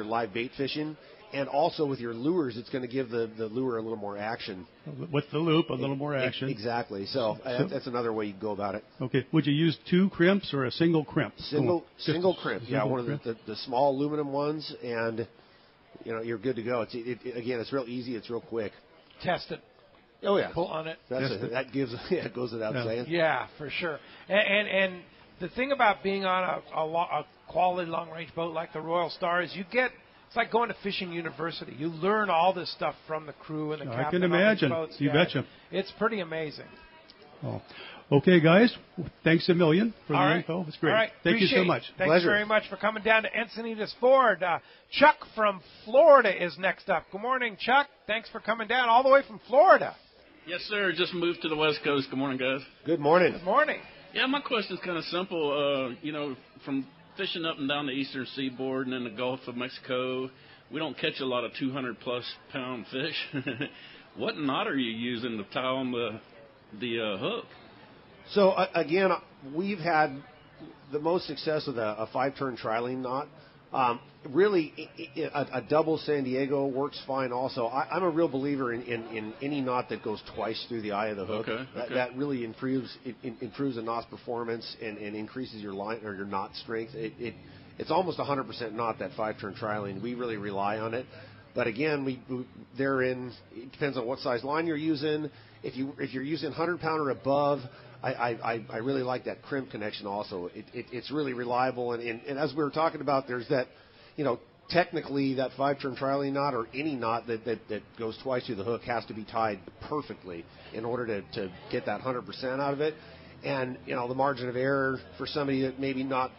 live bait fishing. And also with your lures, it's going to give the lure a little more action. With the loop, a little more action. Exactly. So that's another way you can go about it. Okay. Would you use two crimps or a single crimp? Single crimp. Yeah, one of the small aluminum ones, and you're good to go. Again, it's real easy. It's real quick. Test it. Oh yeah. Pull on it. That goes without saying. Yeah, for sure. And the thing about being on a quality long range boat like the Royal Star is it's like going to fishing university. You learn all this stuff from the crew and the captain. I can imagine. On these boats. You betcha. It's pretty amazing. Oh. Okay, guys. Thanks a million for the info. It's great. All right. Thank you so much. Thanks Pleasure. very much for coming down to Encinitas Ford. Chuck from Florida is next up. Good morning, Chuck. Thanks for coming down all the way from Florida. Yes, sir. Just moved to the West Coast. Good morning, guys. Good morning. Good morning. Yeah, my question is kind of simple. From fishing up and down the eastern seaboard and in the Gulf of Mexico, we don't catch a lot of 200-plus pound fish. What knot are you using to tie on the hook? So, again, we've had the most success with a 5-turn trilene knot. Really, a double San Diego works fine also. I'm a real believer in any knot that goes twice through the eye of the hook. Okay. That really improves the knot's performance and increases your line or your knot strength. It's almost 100% knot, that 5-turn trilene. We really rely on it. But again, it depends on what size line you're using. If you're using 100-pound or above, I really like that crimp connection also. It's really reliable. And as we were talking about, there's that, technically, that 5-turn trailing knot or any knot that goes twice through the hook has to be tied perfectly in order to get that 100% out of it. And, the margin of error for somebody that maybe not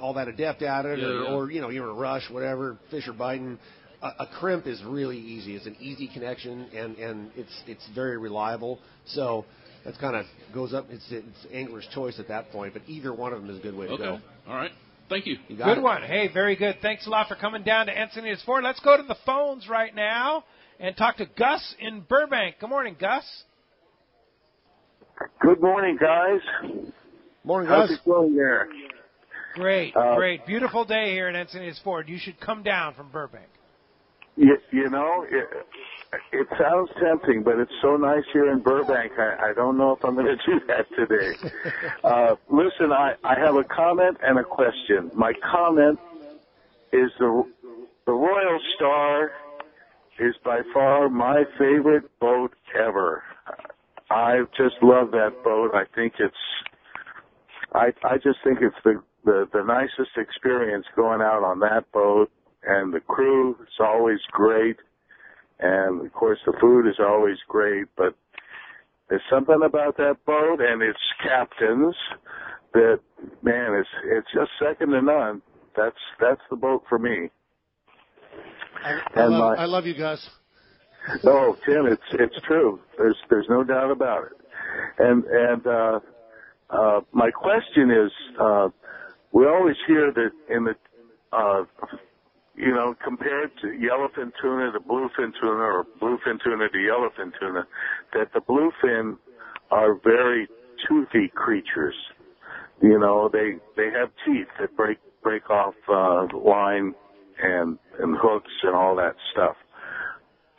all that adept at it or you're in a rush, whatever, fish are biting, a crimp is really easy. It's an easy connection, and it's very reliable. So that kind of goes up. It's angler's choice at that point, but either one of them is a good way to go. All right. Thank you. Good one. Hey, very good. Thanks a lot for coming down to Encinitas Ford. Let's go to the phones right now and talk to Gus in Burbank. Good morning, Gus. Good morning, guys. Morning, Gus. How's it going there? Great, great. Beautiful day here at Encinitas Ford. You should come down from Burbank. It sounds tempting, but it's so nice here in Burbank. I don't know if I'm going to do that today. Listen, I have a comment and a question. My comment is the Royal Star is by far my favorite boat ever. I just love that boat. I think I just think it's the nicest experience going out on that boat, and the crew is always great. And, of course, the food is always great, but there's something about that boat and its captains that, man, it's just second to none. That's the boat for me. I love you, Gus. No, Tim, it's true. There's no doubt about it. And my question is, we always hear that in the compared to yellowfin tuna to bluefin tuna or bluefin tuna to yellowfin tuna, that the bluefin are very toothy creatures. They have teeth that break off line and hooks and all that stuff.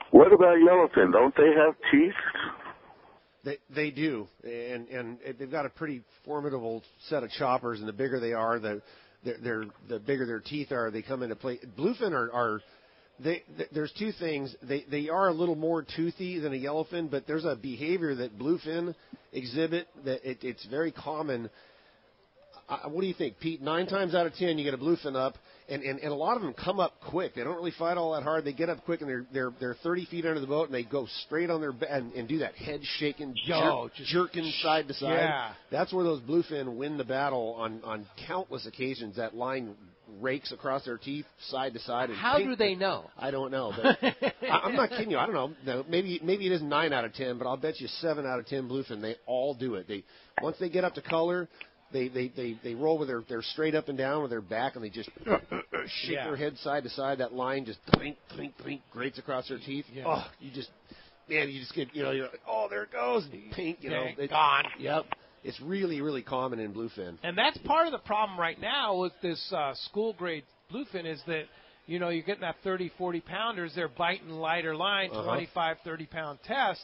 What about yellowfin? Don't they have teeth? They do, and they've got a pretty formidable set of choppers, and the bigger they are, the bigger their teeth are. They come into play. Bluefin there's two things. They are a little more toothy than a yellowfin, but there's a behavior that bluefin exhibit that it's very common. What do you think, Pete? 9 times out of 10, you get a bluefin up, and a lot of them come up quick. They don't really fight all that hard. They get up quick, and they're 30 feet under the boat, and they go straight on their back and do that head shaking, jerking side to side. Yeah. That's where those bluefin win the battle on countless occasions. That line rakes across their teeth side to side. And how do they know? I don't know. But I'm not kidding you. I don't know. Maybe it isn't 9 out of 10, but I'll bet you 7 out of 10 bluefin. They all do it. Once they get up to color, They roll with their straight up and down with their back, and they just shake their head side to side. That line just clink, clink, clink, grates across their teeth. Yeah. Oh, you just get, you're like, oh, there it goes, pink, gone. Yep. It's really, really common in bluefin. And that's part of the problem right now with this school grade bluefin is that, you're getting that 30, 40 pounders. They're biting lighter line, 25, 30-pound test.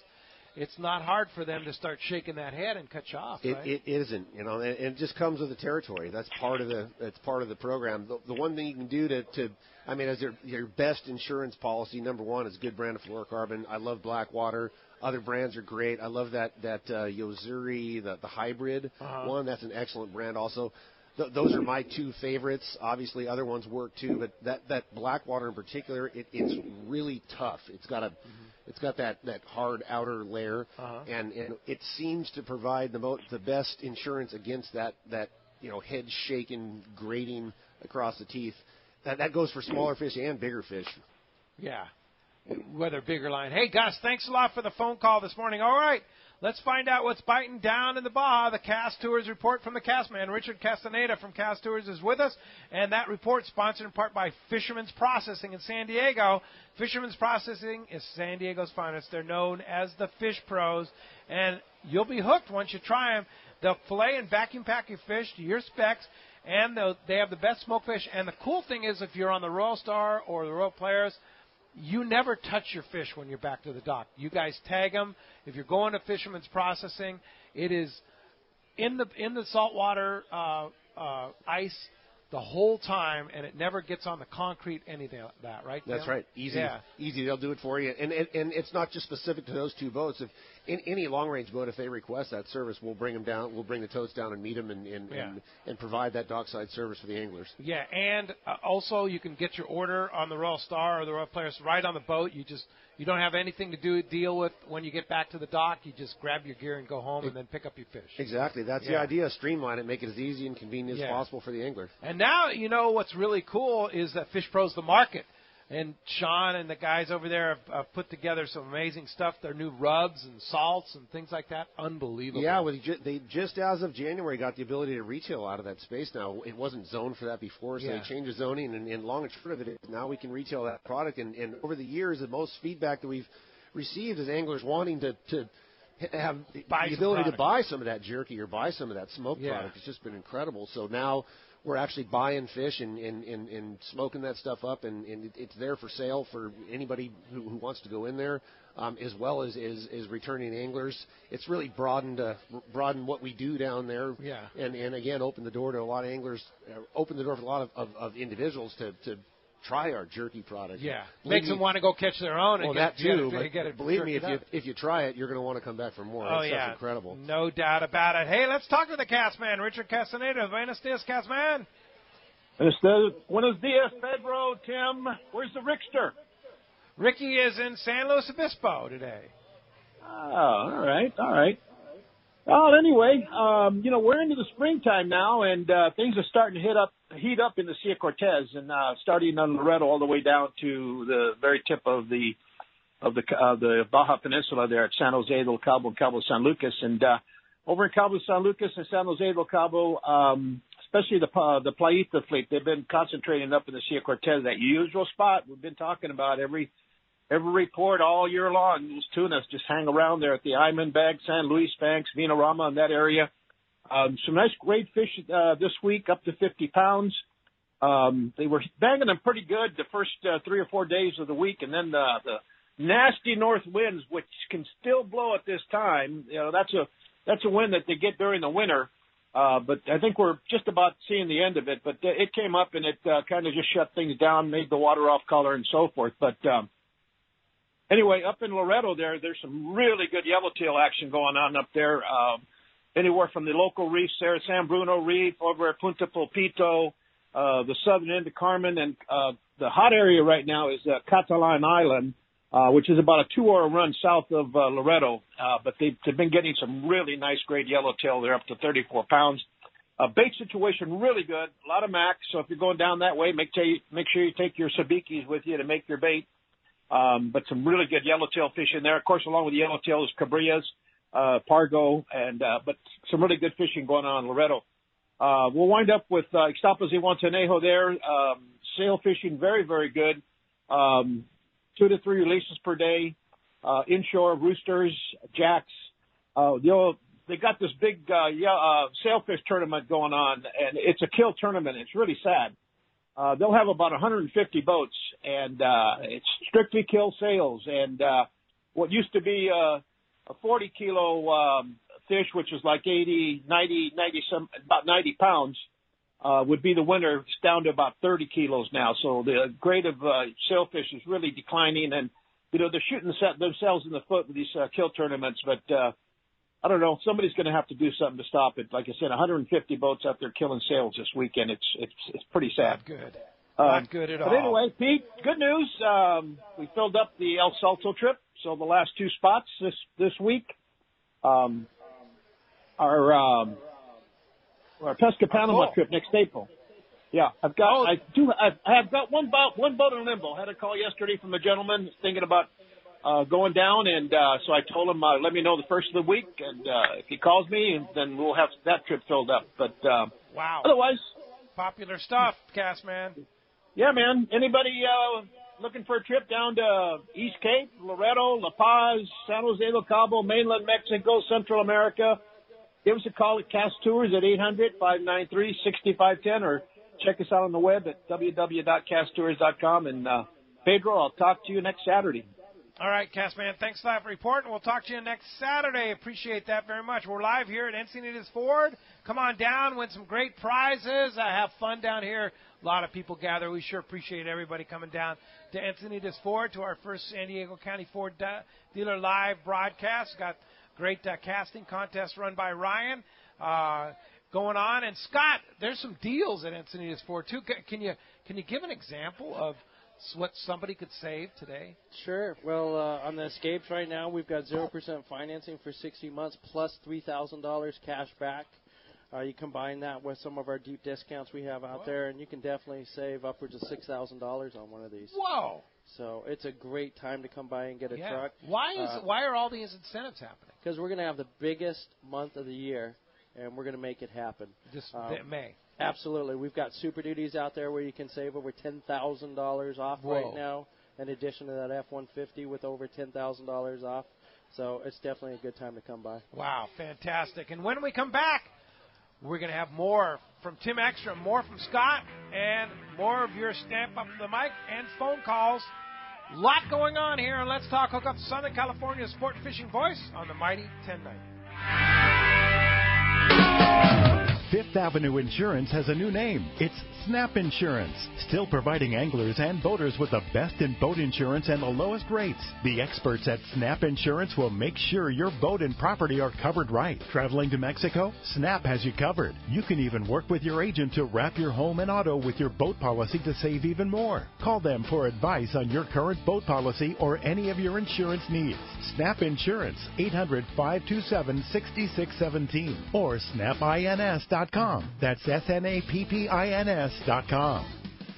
It's not hard for them to start shaking that head and cut you off. Right? It isn't, and it just comes with the territory. That's part of the program. The one thing you can do as your best insurance policy, number one is a good brand of fluorocarbon. I love Blackwater. Other brands are great. I love that Yozuri, the hybrid one. That's an excellent brand also. Those are my 2 favorites. Obviously, other ones work too, but that Blackwater in particular, it's really tough. It's got that hard outer layer, and it seems to provide the best insurance against that head shaking, grating across the teeth. That goes for smaller fish and bigger fish. Yeah, whether bigger line. Hey, Gus, thanks a lot for the phone call this morning. All right. Let's find out what's biting down in the Baja. The Cast Tours report from the Cast Man. Richard Castaneda from Cast Tours is with us, and that report sponsored in part by Fisherman's Processing in San Diego. Fisherman's Processing is San Diego's finest. They're known as the Fish Pros, and you'll be hooked once you try them. They'll fillet and vacuum pack your fish to your specs, and they have the best smoked fish. And the cool thing is if you're on the Royal Star or the Royal Polaris, you never touch your fish when you're back to the dock. You guys tag them. If you're going to Fisherman's Processing, it is in the saltwater ice the whole time, and it never gets on the concrete, anything like that, right? That's Tim? right. Easy. They'll do it for you. And it's not just specific to those 2 boats. in any long-range boat, if they request that service, we'll bring them down. We'll bring the totes down and meet them and provide that dockside service for the anglers. Yeah, and also you can get your order on the Royal Star or the Royal Polaris right on the boat. You don't have anything to deal with when you get back to the dock. You just grab your gear and go home and then pick up your fish. Exactly. That's the idea. Streamline it, make it as easy and convenient as possible for the angler. And now, what's really cool is that Fish Pro's the market. And Sean and the guys over there have put together some amazing stuff. Their new rubs and salts and things like that. Unbelievable. Yeah, they just as of January got the ability to retail out of that space now. It wasn't zoned for that before, so they changed the zoning. And long and short of it is now we can retail that product. And over the years, the most feedback that we've received is anglers wanting to have the ability to buy some of that jerky or buy some of that smoked product. It's just been incredible. So now we're actually buying fish and smoking that stuff up, and it's there for sale for anybody who wants to go in there, as well as returning anglers. It's really broadened what we do down there, and again opened the door to a lot of anglers, opened the door for a lot of individuals to try our jerky product. Yeah, makes them want to go catch their own. Well, that too, but believe me, if you try it, you're going to want to come back for more. That's incredible. No doubt about it. Hey, let's talk to the Castman, Richard Castaneda. Buenos dias, Castman. Buenos dias, Pedro, Tim. Where's the Rickster? Ricky is in San Luis Obispo today. Oh, all right. Well, anyway, we're into the springtime now, and things are starting to heat up in the Sea of Cortez, and starting on Loreto all the way down to the very tip of the Baja Peninsula there at San Jose del Cabo and Cabo San Lucas, and over in Cabo San Lucas and San Jose del Cabo, especially the Playita fleet, they've been concentrating up in the Sea of Cortez, that usual spot we've been talking about every report all year long. Those tunas just hang around there at the Iman Bank, San Luis Banks, Vinarama, in that area. Some nice great fish this week, up to 50 pounds. They were banging them pretty good the first 3 or 4 days of the week, and then the nasty north winds, which can still blow at this time. That's a wind that they get during the winter. But I think we're just about seeing the end of it. But it came up and it kind of just shut things down, made the water off color and so forth. But anyway, up in Loreto there's some really good yellowtail action going on up there. Anywhere from the local reefs there, San Bruno Reef, over at Punta Pulpito, the southern end of Carmen, and the hot area right now is Catalan Island, which is about a 2-hour run south of Loreto. But they've been getting some really nice great yellowtail. They're up to 34 pounds. Bait situation really good. A lot of mac. So if you're going down that way, make sure you take your sabikis with you to make your bait. But some really good yellowtail fish in there. Of course, along with the yellowtail is cabrillas, pargo, and but some really good fishing going on in Loreto. We'll wind up with Ixtapas y Guantanejo there. Sail fishing very, very good. 2 to 3 releases per day. Inshore roosters, jacks. They got this big sailfish tournament going on, and it's a kill tournament. It's really sad. They'll have about 150 boats, and it's strictly kill sails. And what used to be a 40-kilo fish, which is like about 90 pounds, would be the winner. It's down to about 30 kilos now. So the grade of sailfish is really declining, and they're shooting themselves in the foot with these kill tournaments. But I don't know. Somebody's going to have to do something to stop it. Like I said, 150 boats out there killing sails this weekend. It's pretty sad. Not good. Not good at all. But anyway, Pete, good news. We filled up the El Salto trip. So the last 2 spots this week are our Pesca Panama trip next April. Yeah, I have got one boat in limbo. I had a call yesterday from a gentleman thinking about going down, and so I told him let me know the first of the week, and if he calls me, then we'll have that trip filled up. But wow, otherwise, popular stuff, Castman. Yeah, man. Anybody looking for a trip down to East Cape, Loreto, La Paz, San Jose del Cabo, mainland Mexico, Central America? Give us a call at Cast Tours at 800-593-6510, or check us out on the web at www.casttours.com. And Pedro, I'll talk to you next Saturday. All right, Castman, thanks for that report, and we'll talk to you next Saturday. Appreciate that very much. We're live here at Encinitas Ford. Come on down, win some great prizes. Have fun down here. A lot of people gather. We sure appreciate everybody coming down to Encinitas Ford to our first San Diego County Ford dealer live broadcast. Got Great casting contest run by Ryan going on. And, Scott, there's some deals at Encinitas Ford, too. Can you give an example of what somebody could save today? Sure. Well, on the Escapes right now, we've got 0% financing for 60 months plus $3,000 cash back. You combine that with some of our deep discounts we have out there, and you can definitely save upwards of $6,000 on one of these. Whoa! So it's a great time to come by and get a truck. Why are all these incentives happening? Because we're going to have the biggest month of the year, and we're going to make it happen. Just May. Absolutely. We've got Super Duties out there where you can save over $10,000 off right now, in addition to that F-150 with over $10,000 off. So it's definitely a good time to come by. Wow, fantastic. And when we come back, we're going to have more from Tim Ekstrom, more from Scott, and more of your stamp up the mic and phone calls. A lot going on here on Let's Talk Hookup, Southern California Sport Fishing Voice on the Mighty 1090. Fifth Avenue Insurance has a new name. It's Snap Insurance, still providing anglers and boaters with the best in boat insurance and the lowest rates. The experts at Snap Insurance will make sure your boat and property are covered right. Traveling to Mexico? Snap has you covered. You can even work with your agent to wrap your home and auto with your boat policy to save even more. Call them for advice on your current boat policy or any of your insurance needs. Snap Insurance, 800-527-6617 or snapins.com. That's SNAPPINS.com.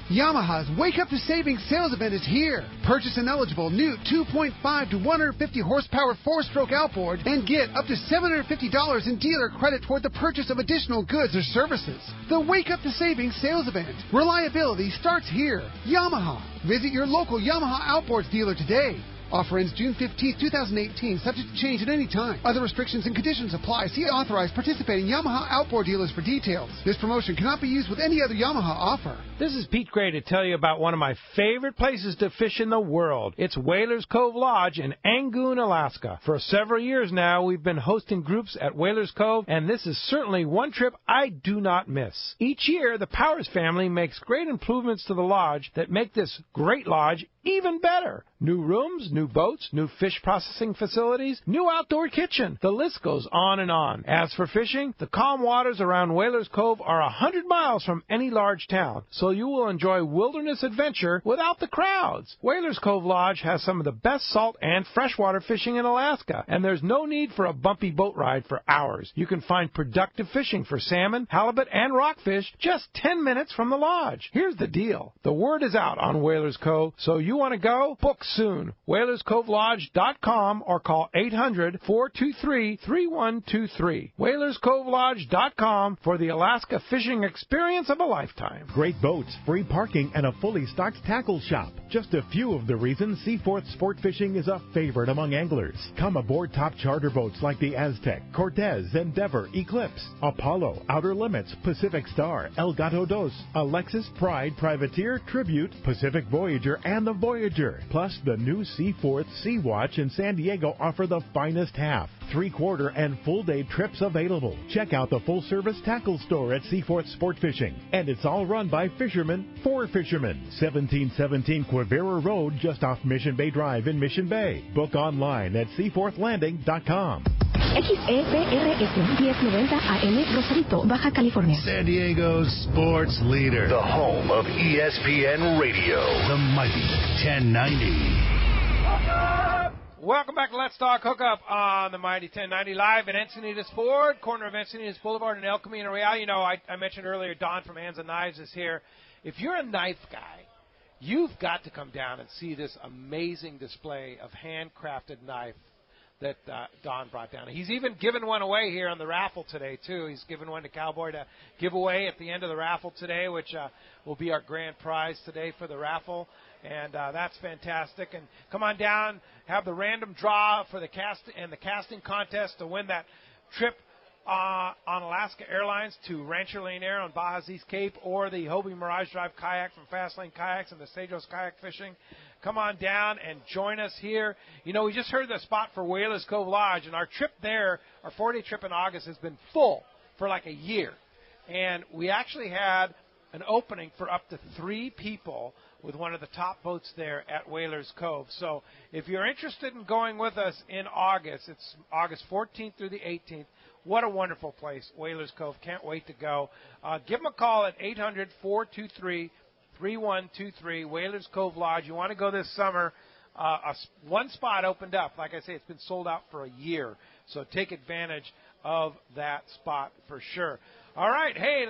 Yamaha's Wake Up to Savings sales event is here. Purchase an eligible new 2.5 to 150 horsepower 4-stroke outboard and get up to $750 in dealer credit toward the purchase of additional goods or services. The Wake Up to Savings sales event. Reliability starts here. Yamaha. Visit your local Yamaha Outboards dealer today. Offer ends June 15, 2018, subject to change at any time. Other restrictions and conditions apply. See authorized participating Yamaha outboard dealers for details. This promotion cannot be used with any other Yamaha offer. This is Pete Gray to tell you about one of my favorite places to fish in the world. It's Whalers Cove Lodge in Angoon, Alaska. For several years now, we've been hosting groups at Whalers Cove, and this is certainly one trip I do not miss. Each year, the Powers family makes great improvements to the lodge that make this great lodge even better. New rooms, new boats, new fish processing facilities, new outdoor kitchen. The list goes on and on. As for fishing, the calm waters around Whalers Cove are 100 miles from any large town, so you will enjoy wilderness adventure without the crowds. Whalers Cove Lodge has some of the best salt and freshwater fishing in Alaska, and there's no need for a bumpy boat ride for hours. You can find productive fishing for salmon, halibut, and rockfish just 10 minutes from the lodge. Here's the deal. The word is out on Whalers Cove, so you want to go? Book soon. WhalersCoveLodge.com or call 800-423-3123. WhalersCoveLodge.com for the Alaska fishing experience of a lifetime. Great boats, free parking, and a fully stocked tackle shop. Just a few of the reasons Seaforth Sport Fishing is a favorite among anglers. Come aboard top charter boats like the Aztec, Cortez, Endeavor, Eclipse, Apollo, Outer Limits, Pacific Star, El Gato Dos, Alexis, Pride, Privateer, Tribute, Pacific Voyager, and the Voyager. Plus, the new Seaforth Sea Watch in San Diego offer the finest half, 3/4, and full-day trips available. Check out the full-service tackle store at Seaforth Sport Fishing. And it's all run by fishermen for fishermen. 1717 Quivira Road, just off Mission Bay Drive in Mission Bay. Book online at seaforthlanding.com. XEPRS 1090 AM Rosarito, Baja California. San Diego's sports leader. The home of ESPN Radio. The mighty 1090. Welcome back to Let's Talk Hookup on the Mighty 1090 live at Encinitas Ford, corner of Encinitas Boulevard in El Camino Real. You know, I mentioned earlier, Don from Hands and Knives is here. If you're a knife guy, you've got to come down and see this amazing display of handcrafted knife that Don brought down. He's even given one away here on the raffle today, too. He's given one to Cowboy to give away at the end of the raffle today, which will be our grand prize today for the raffle. And that's fantastic. And come on down, have the random draw for the casting contest to win that trip on Alaska Airlines to Rancho Lane Air on Baja's East Cape, or the Hobie Mirage Drive Kayak from Fastlane Kayaks and the Cedros Kayak Fishing. Come on down and join us here. You know, we just heard the spot for Whalers Cove Lodge, and our trip there, our 4-day trip in August, has been full for like a year. And we actually had an opening for up to 3 people with one of the top boats there at Whalers Cove. So if you're interested in going with us in August, it's August 14th through the 18th. What a wonderful place, Whalers Cove. Can't wait to go. Give them a call at 800-423-3123, Whalers Cove Lodge. You want to go this summer. One spot opened up. Like I say, it's been sold out for a year. So take advantage of that spot for sure. All right. Hey,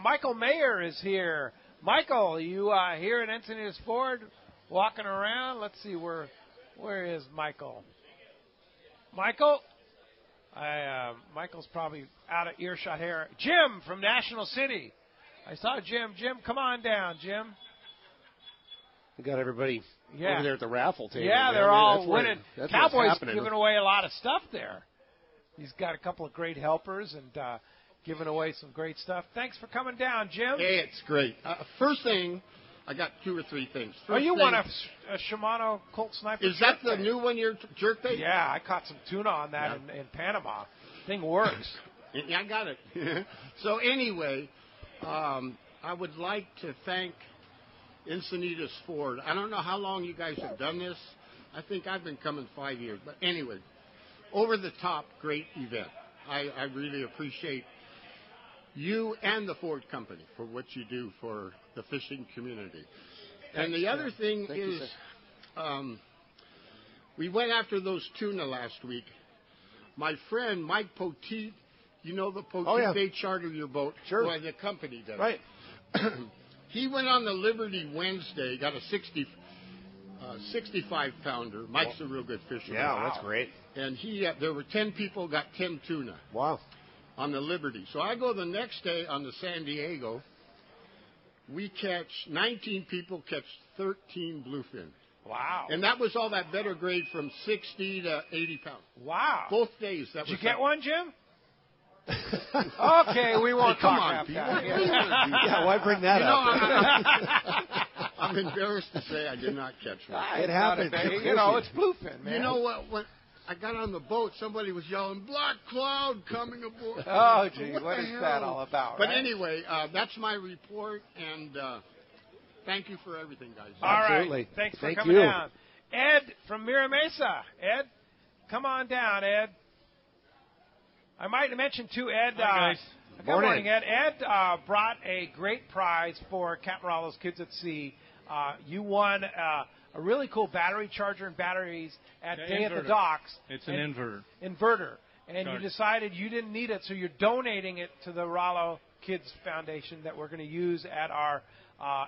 Michael Mayer is here. Michael, you here at Encinitas Ford walking around? Let's see, where is Michael? Michael? Michael's probably out of earshot here. Jim from National City. I saw Jim. Jim, come on down, Jim. We got everybody over there at the raffle table. Yeah, they're all winning. That's Cowboys giving away a lot of stuff there. He's got a couple of great helpers and giving away some great stuff. Thanks for coming down, Jim. Hey, it's great. First thing, I got 2 or 3 things. First you won a Shimano Colt Sniper. Is that the new one, your jerkbait? Yeah, I caught some tuna on that in Panama. Thing works. Yeah, I got it. So anyway, I would like to thank Encinitas Ford. I don't know how long you guys have done this. I think I've been coming 5 years. But anyway, over the top, great event. I really appreciate you and the Ford Company for what you do for the fishing community. And the other thing is, we went after those tuna last week. My friend Mike Poteet, you know the Poteet, they charter your boat. Sure. Well, the company does. Right. He went on the Liberty Wednesday, got a 65-pounder. Mike's a real good fisherman. Yeah, that's great. And there were 10 people, got 10 tuna. Wow. On the Liberty. So I go the next day on the San Diego. We catch 19 people catch 13 bluefin. Wow. And that was all that better grade from 60 to 80 pounds. Wow. Both days. Did you get one, Jim? Okay, we won't come talk on, about people. that. Yeah, why bring that up? I'm embarrassed to say I did not catch one. It happens. It's bluefin, man. You know what? When I got on the boat, somebody was yelling, "Black cloud coming aboard." Oh, gee, what the is hell? that all about? But right? anyway, that's my report, and thank you for everything, guys. All Absolutely. right. Thanks for Thank coming you. down. Ed from Mira Mesa. Ed, come on down, Ed. I might mention, too, Ed. Hi, guys. Good morning, Ed. Ed brought a great prize for Caparallo's Kids at Sea. You won a really cool battery charger and batteries at Day at the Docks. It's an inverter. Inverter. And you decided you didn't need it, so you're donating it to the Rollo Kids Foundation that we're going to use at our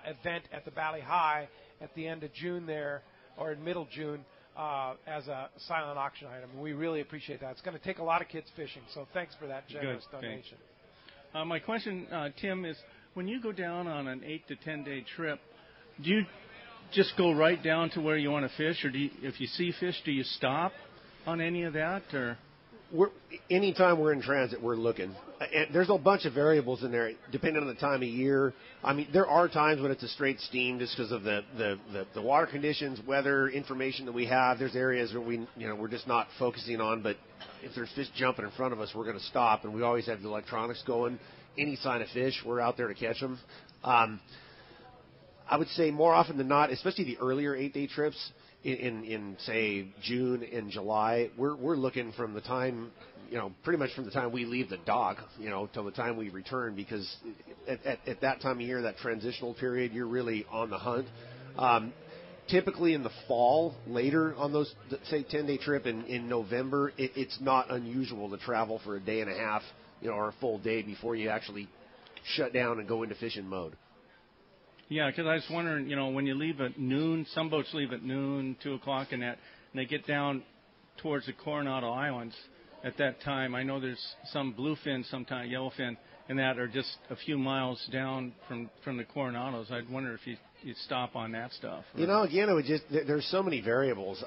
event at the Valley High at the end of June there, or in middle June, as a silent auction item. We really appreciate that. It's going to take a lot of kids fishing, so thanks for that generous donation. My question, Tim, is when you go down on an 8 to 10 day trip, do you just go right down to where you want to fish, or if you see fish, do you stop on any of that? Or Anytime we're in transit, we're looking. And there's a bunch of variables in there, depending on the time of year. I mean, there are times when it's a straight steam just because of the water conditions, weather, information that we have. There's areas where we're just not focusing on. But if there's fish jumping in front of us, we're going to stop. And we always have the electronics going. Any sign of fish, we're out there to catch them. I would say more often than not, especially the earlier 8-day trips, in say June and July, we're looking from the time, pretty much from the time we leave the dock, till the time we return, because at that time of year, that transitional period, you're really on the hunt. Typically in the fall, later on those, say, 10-day trip in November, it's not unusual to travel for a day and a half, or a full day before you actually shut down and go into fishing mode. Yeah, because I was wondering, when you leave at noon, some boats leave at noon, 2 o'clock, and they get down towards the Coronado Islands at that time. I know there's some bluefin, sometimes yellowfin, and that are just a few miles down from the Coronados. I'd wonder if you'd stop on that stuff. Again, it would just there's so many variables.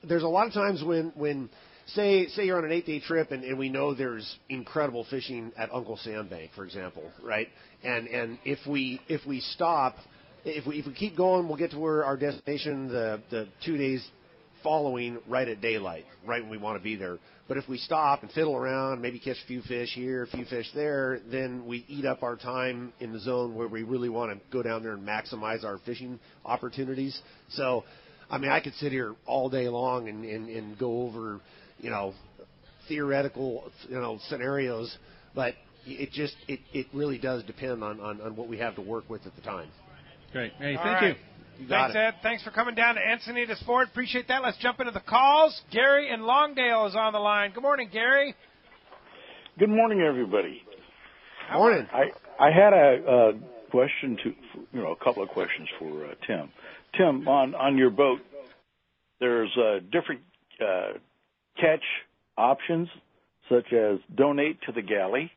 There's a lot of times when Say you're on an 8-day trip and we know there's incredible fishing at Uncle Sam Bank, for example, right? And if we stop, if we keep going, we'll get to where our destination, the 2 days following right at daylight, right when we want to be there. But if we stop and fiddle around, maybe catch a few fish here, a few fish there, then we eat up our time in the zone where we really want to go down there and maximize our fishing opportunities. So, I mean, I could sit here all day long and go over, theoretical, scenarios, but it really does depend on what we have to work with at the time. Great. Hey, All thank right. you. Thanks, Ed. Thanks for coming down to Encinitas Ford. Appreciate that. Let's jump into the calls. Gary in Longdale is on the line. Good morning, Gary. Good morning, everybody. Morning. I had a question a couple of questions for Tim. Tim, on your boat, there's different catch options, such as donate to the galley,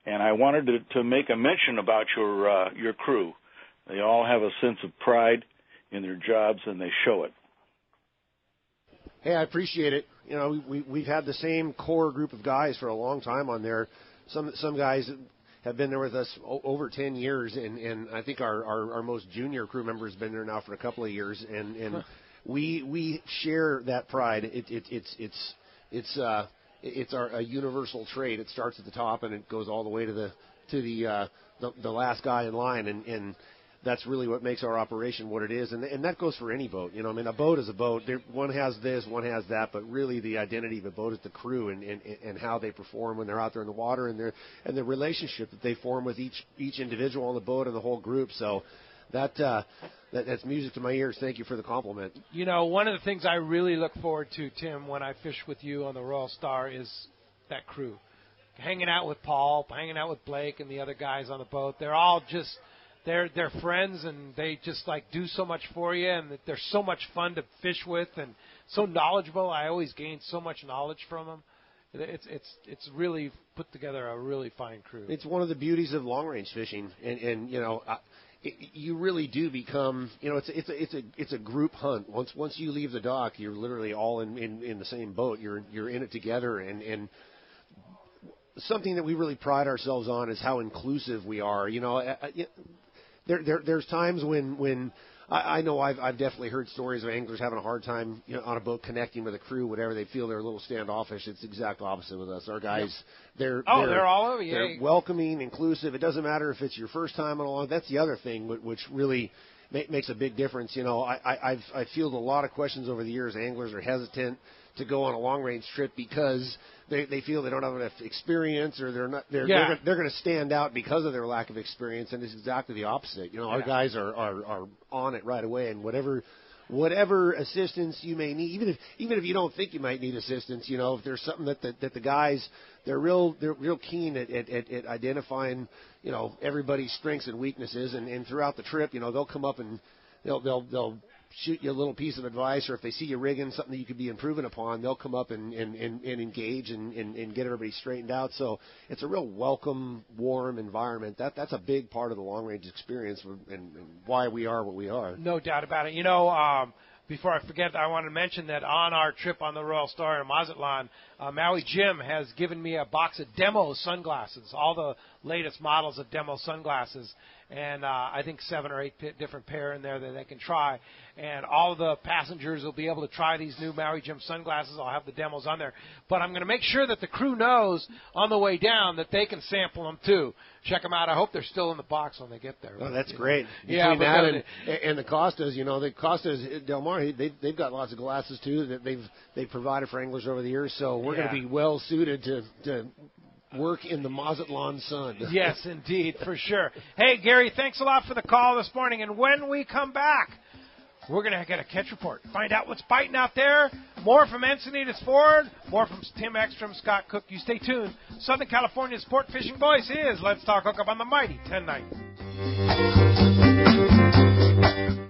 and I wanted to make a mention about your crew. They all have a sense of pride in their jobs, and they show it. Hey, I appreciate it. We've had the same core group of guys for a long time on there. Some guys have been there with us over 10 years, and I think our most junior crew member has been there now for a couple of years, and we share that pride. It's a universal trait. It starts at the top and it goes all the way to the last guy in line, and that's really what makes our operation what it is, and that goes for any boat. A boat is a boat. One has this, one has that, but really the identity of a boat is the crew and how they perform when they're out there in the water, and the relationship that they form with each individual on the boat and the whole group. So that's music to my ears. Thank you for the compliment. One of the things I really look forward to, Tim, when I fish with you on the Royal Star is that crew. Hanging out with Paul, hanging out with Blake and the other guys on the boat. They're all just they're friends, and they just do so much for you, and they're so much fun to fish with and so knowledgeable. I always gain so much knowledge from them. It's really put together a really fine crew. It's one of the beauties of long range fishing, and you really do become, it's a group hunt. Once you leave the dock, you're literally all in the same boat. You're in it together, and something that we really pride ourselves on is how inclusive we are. There's times when I know I've definitely heard stories of anglers having a hard time on a boat connecting with a crew, whatever. They feel they're a little standoffish. It's the exact opposite with us. Our guys, they're all over you. They're welcoming, inclusive. It doesn't matter if it's your first time along. That's the other thing which really makes a big difference. I fielded a lot of questions over the years. Anglers are hesitant to go on a long range trip because they feel they don't have enough experience, or they're going to stand out because of their lack of experience, and it's exactly the opposite. Our guys are on it right away, and whatever assistance you may need, even if you don't think you might need assistance, if there's something that the guys they're real keen at identifying, everybody's strengths and weaknesses, and throughout the trip, they'll come up and they'll shoot you a little piece of advice, or if they see you rigging something that you could be improving upon, they'll come up and engage and get everybody straightened out. So it's a real welcome, warm environment. That's a big part of the long range experience and why we are what we are. No doubt about it. Before I forget, I want to mention that on our trip on the Royal Star in Mazatlan, Maui Jim has given me a box of demo sunglasses, all the latest models of demo sunglasses, and I think 7 or 8 different pair in there that they can try. And all of the passengers will be able to try these new Maui Jim sunglasses. I'll have the demos on there. But I'm going to make sure that the crew knows on the way down that they can sample them too. Check them out. I hope they're still in the box when they get there. Oh, that's great. Between that and the Costas, the Costas Del Mar, they've got lots of glasses too that they've provided for anglers over the years. So we're going to be well suited to work in the Mazatlan sun. Yes, indeed, for sure. Hey, Gary, thanks a lot for the call this morning. And when we come back, we're going to get a catch report, find out what's biting out there. More from Encinitas Ford, more from Tim Ekstrom, Scott Cook. You stay tuned. Southern California's Sport Fishing Voice is Let's Talk Hookup on the mighty 1090.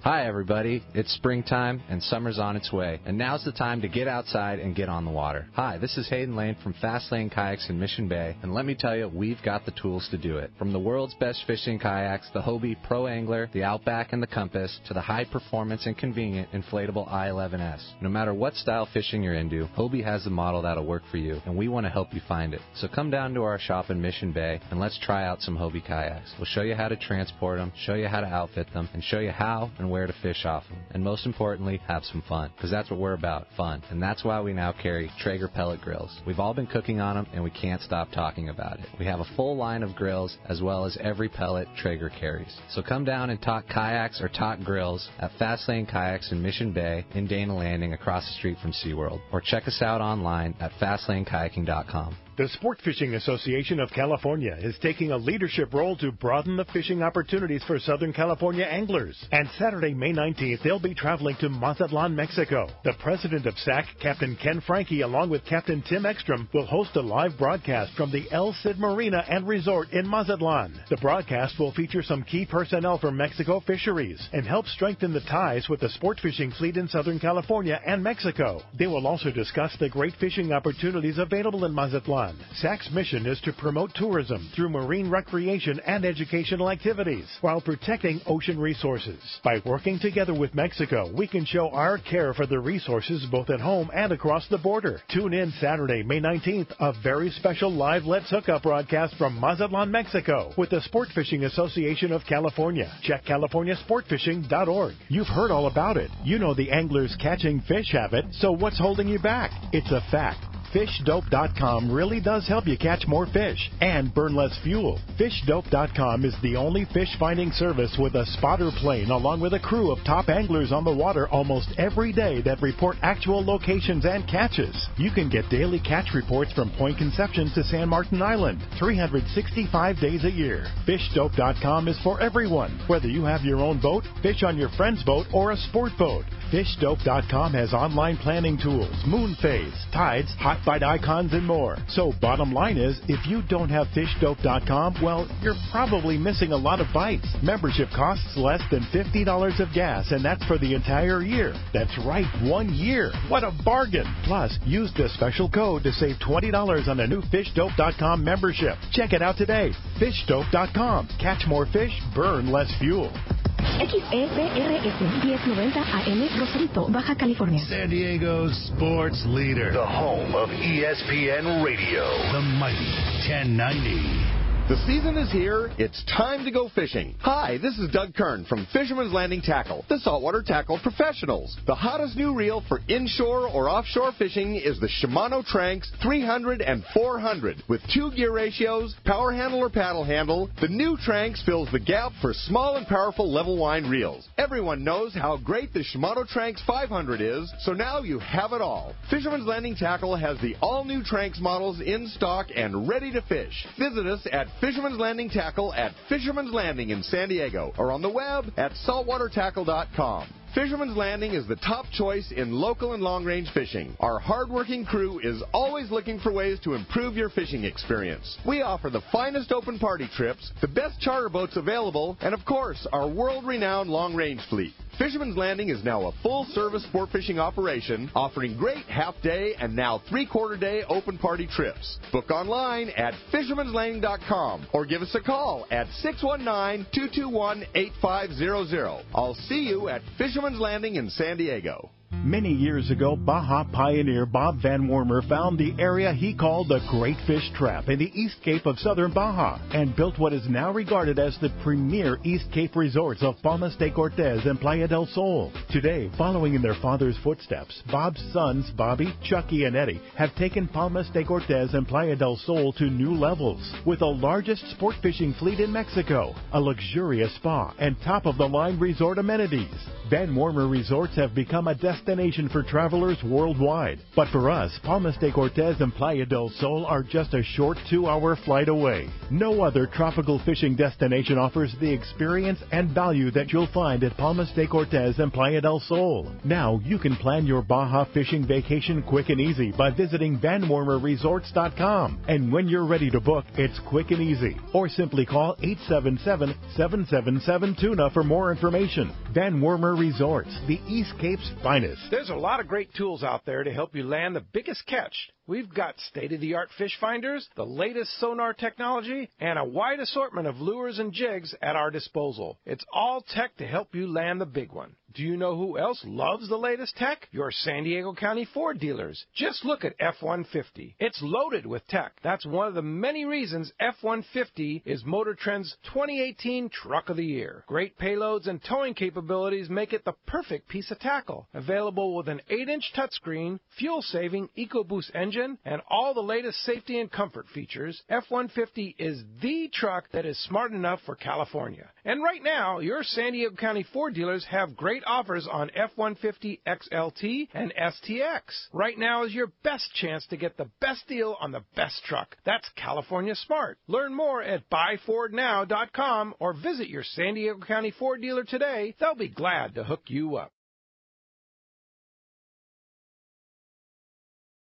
Hi, everybody. It's springtime, and summer's on its way. And now's the time to get outside and get on the water. Hi, this is Hayden Lane from Fast Lane Kayaks in Mission Bay, and let me tell you, we've got the tools to do it. From the world's best fishing kayaks, the Hobie Pro Angler, the Outback, and the Compass, to the high-performance and convenient inflatable I-11S. No matter what style fishing you're into, Hobie has the model that'll work for you, and we want to help you find it. So come down to our shop in Mission Bay, and let's try out some Hobie kayaks. We'll show you how to transport them, show you how to outfit them, and show you how and where to fish off them. And most importantly, have some fun. Because that's what we're about, fun. And that's why we now carry Traeger pellet grills. We've all been cooking on them, and we can't stop talking about it. We have a full line of grills, as well as every pellet Traeger carries. So come down and talk kayaks or talk grills at Fastlane Kayaks in Mission Bay in Dana Landing across the street from SeaWorld. Or check us out online at FastlaneKayaking.com. The Sport Fishing Association of California is taking a leadership role to broaden the fishing opportunities for Southern California anglers. And Saturday, May 19th, they'll be traveling to Mazatlan, Mexico. The president of SAC, Captain Ken Franke, along with Captain Tim Ekstrom, will host a live broadcast from the El Cid Marina and Resort in Mazatlan. The broadcast will feature some key personnel from Mexico Fisheries and help strengthen the ties with the sport fishing fleet in Southern California and Mexico. They will also discuss the great fishing opportunities available in Mazatlan. SAC's mission is to promote tourism through marine recreation and educational activities while protecting ocean resources. By working together with Mexico, we can show our care for the resources both at home and across the border. Tune in Saturday, May 19th, a very special live Let's Hook Up broadcast from Mazatlan, Mexico with the Sport Fishing Association of California. Check CaliforniaSportFishing.org. You've heard all about it. You know the anglers catching fish have it, so what's holding you back? It's a fact. FishDope.com really does help you catch more fish and burn less fuel. FishDope.com is the only fish finding service with a spotter plane along with a crew of top anglers on the water almost every day that report actual locations and catches. You can get daily catch reports from Point Conception to San Martin Island, 365 days a year. FishDope.com is for everyone, whether you have your own boat, fish on your friend's boat, or a sport boat. FishDope.com has online planning tools, moon phase, tides, hot bite icons, and more. So bottom line is, if you don't have FishDope.com, well, you're probably missing a lot of bites. Membership costs less than $50 of gas, and that's for the entire year. That's right, 1 year. What a bargain. Plus, use the special code to save $20 on a new FishDope.com membership. Check it out today. FishDope.com. Catch more fish, burn less fuel. XEPRS 1090 AM Rosarito, Baja California. San Diego's sports leader. The home of ESPN Radio. The mighty 1090. The season is here. It's time to go fishing. Hi, this is Doug Kern from Fisherman's Landing Tackle, the saltwater tackle professionals. The hottest new reel for inshore or offshore fishing is the Shimano Tranx 300 and 400. With 2 gear ratios, power handle or paddle handle, the new Tranx fills the gap for small and powerful level wind reels. Everyone knows how great the Shimano Tranx 500 is, so now you have it all. Fisherman's Landing Tackle has the all-new Tranx models in stock and ready to fish. Visit us at Fisherman's Landing Tackle at Fisherman's Landing in San Diego or on the web at saltwatertackle.com. Fisherman's Landing is the top choice in local and long-range fishing. Our hard-working crew is always looking for ways to improve your fishing experience. We offer the finest open party trips, the best charter boats available, and of course, our world-renowned long-range fleet. Fisherman's Landing is now a full-service sport fishing operation, offering great half-day and now three-quarter-day open party trips. Book online at fishermanslanding.com or give us a call at 619-221-8500. I'll see you at Fisherman's Landing in San Diego. Many years ago, Baja pioneer Bob Van Wormer found the area he called the Great Fish Trap in the East Cape of southern Baja and built what is now regarded as the premier East Cape resorts of Palmas de Cortez and Playa del Sol. Today, following in their father's footsteps, Bob's sons, Bobby, Chucky, and Eddie, have taken Palmas de Cortez and Playa del Sol to new levels with the largest sport fishing fleet in Mexico, a luxurious spa, and top-of-the-line resort amenities. Van Wormer Resorts have become a destination for travelers worldwide. But for us, Palmas de Cortez and Playa del Sol are just a short 2-hour flight away. No other tropical fishing destination offers the experience and value that you'll find at Palmas de Cortez and Playa del Sol. Now you can plan your Baja fishing vacation quick and easy by visiting VanWormerResorts.com. And when you're ready to book, it's quick and easy. Or simply call 877-777-TUNA for more information. Van Wormer Resorts, the East Cape's finest. There's a lot of great tools out there to help you land the biggest catch We've got state-of-the-art fish finders, the latest sonar technology, and a wide assortment of lures and jigs at our disposal. It's all tech to help you land the big one. Do you know who else loves the latest tech? Your San Diego County Ford dealers. Just look at F-150. It's loaded with tech. That's one of the many reasons F-150 is Motor Trend's 2018 Truck of the Year. Great payloads and towing capabilities make it the perfect piece of tackle. Available with an 8-inch touchscreen, fuel-saving EcoBoost engine, and all the latest safety and comfort features, F-150 is the truck that is smart enough for California. And right now, your San Diego County Ford dealers have great offers on F-150 XLT and STX. Right now is your best chance to get the best deal on the best truck. That's California Smart. Learn more at buyfordnow.com or visit your San Diego County Ford dealer today. They'll be glad to hook you up.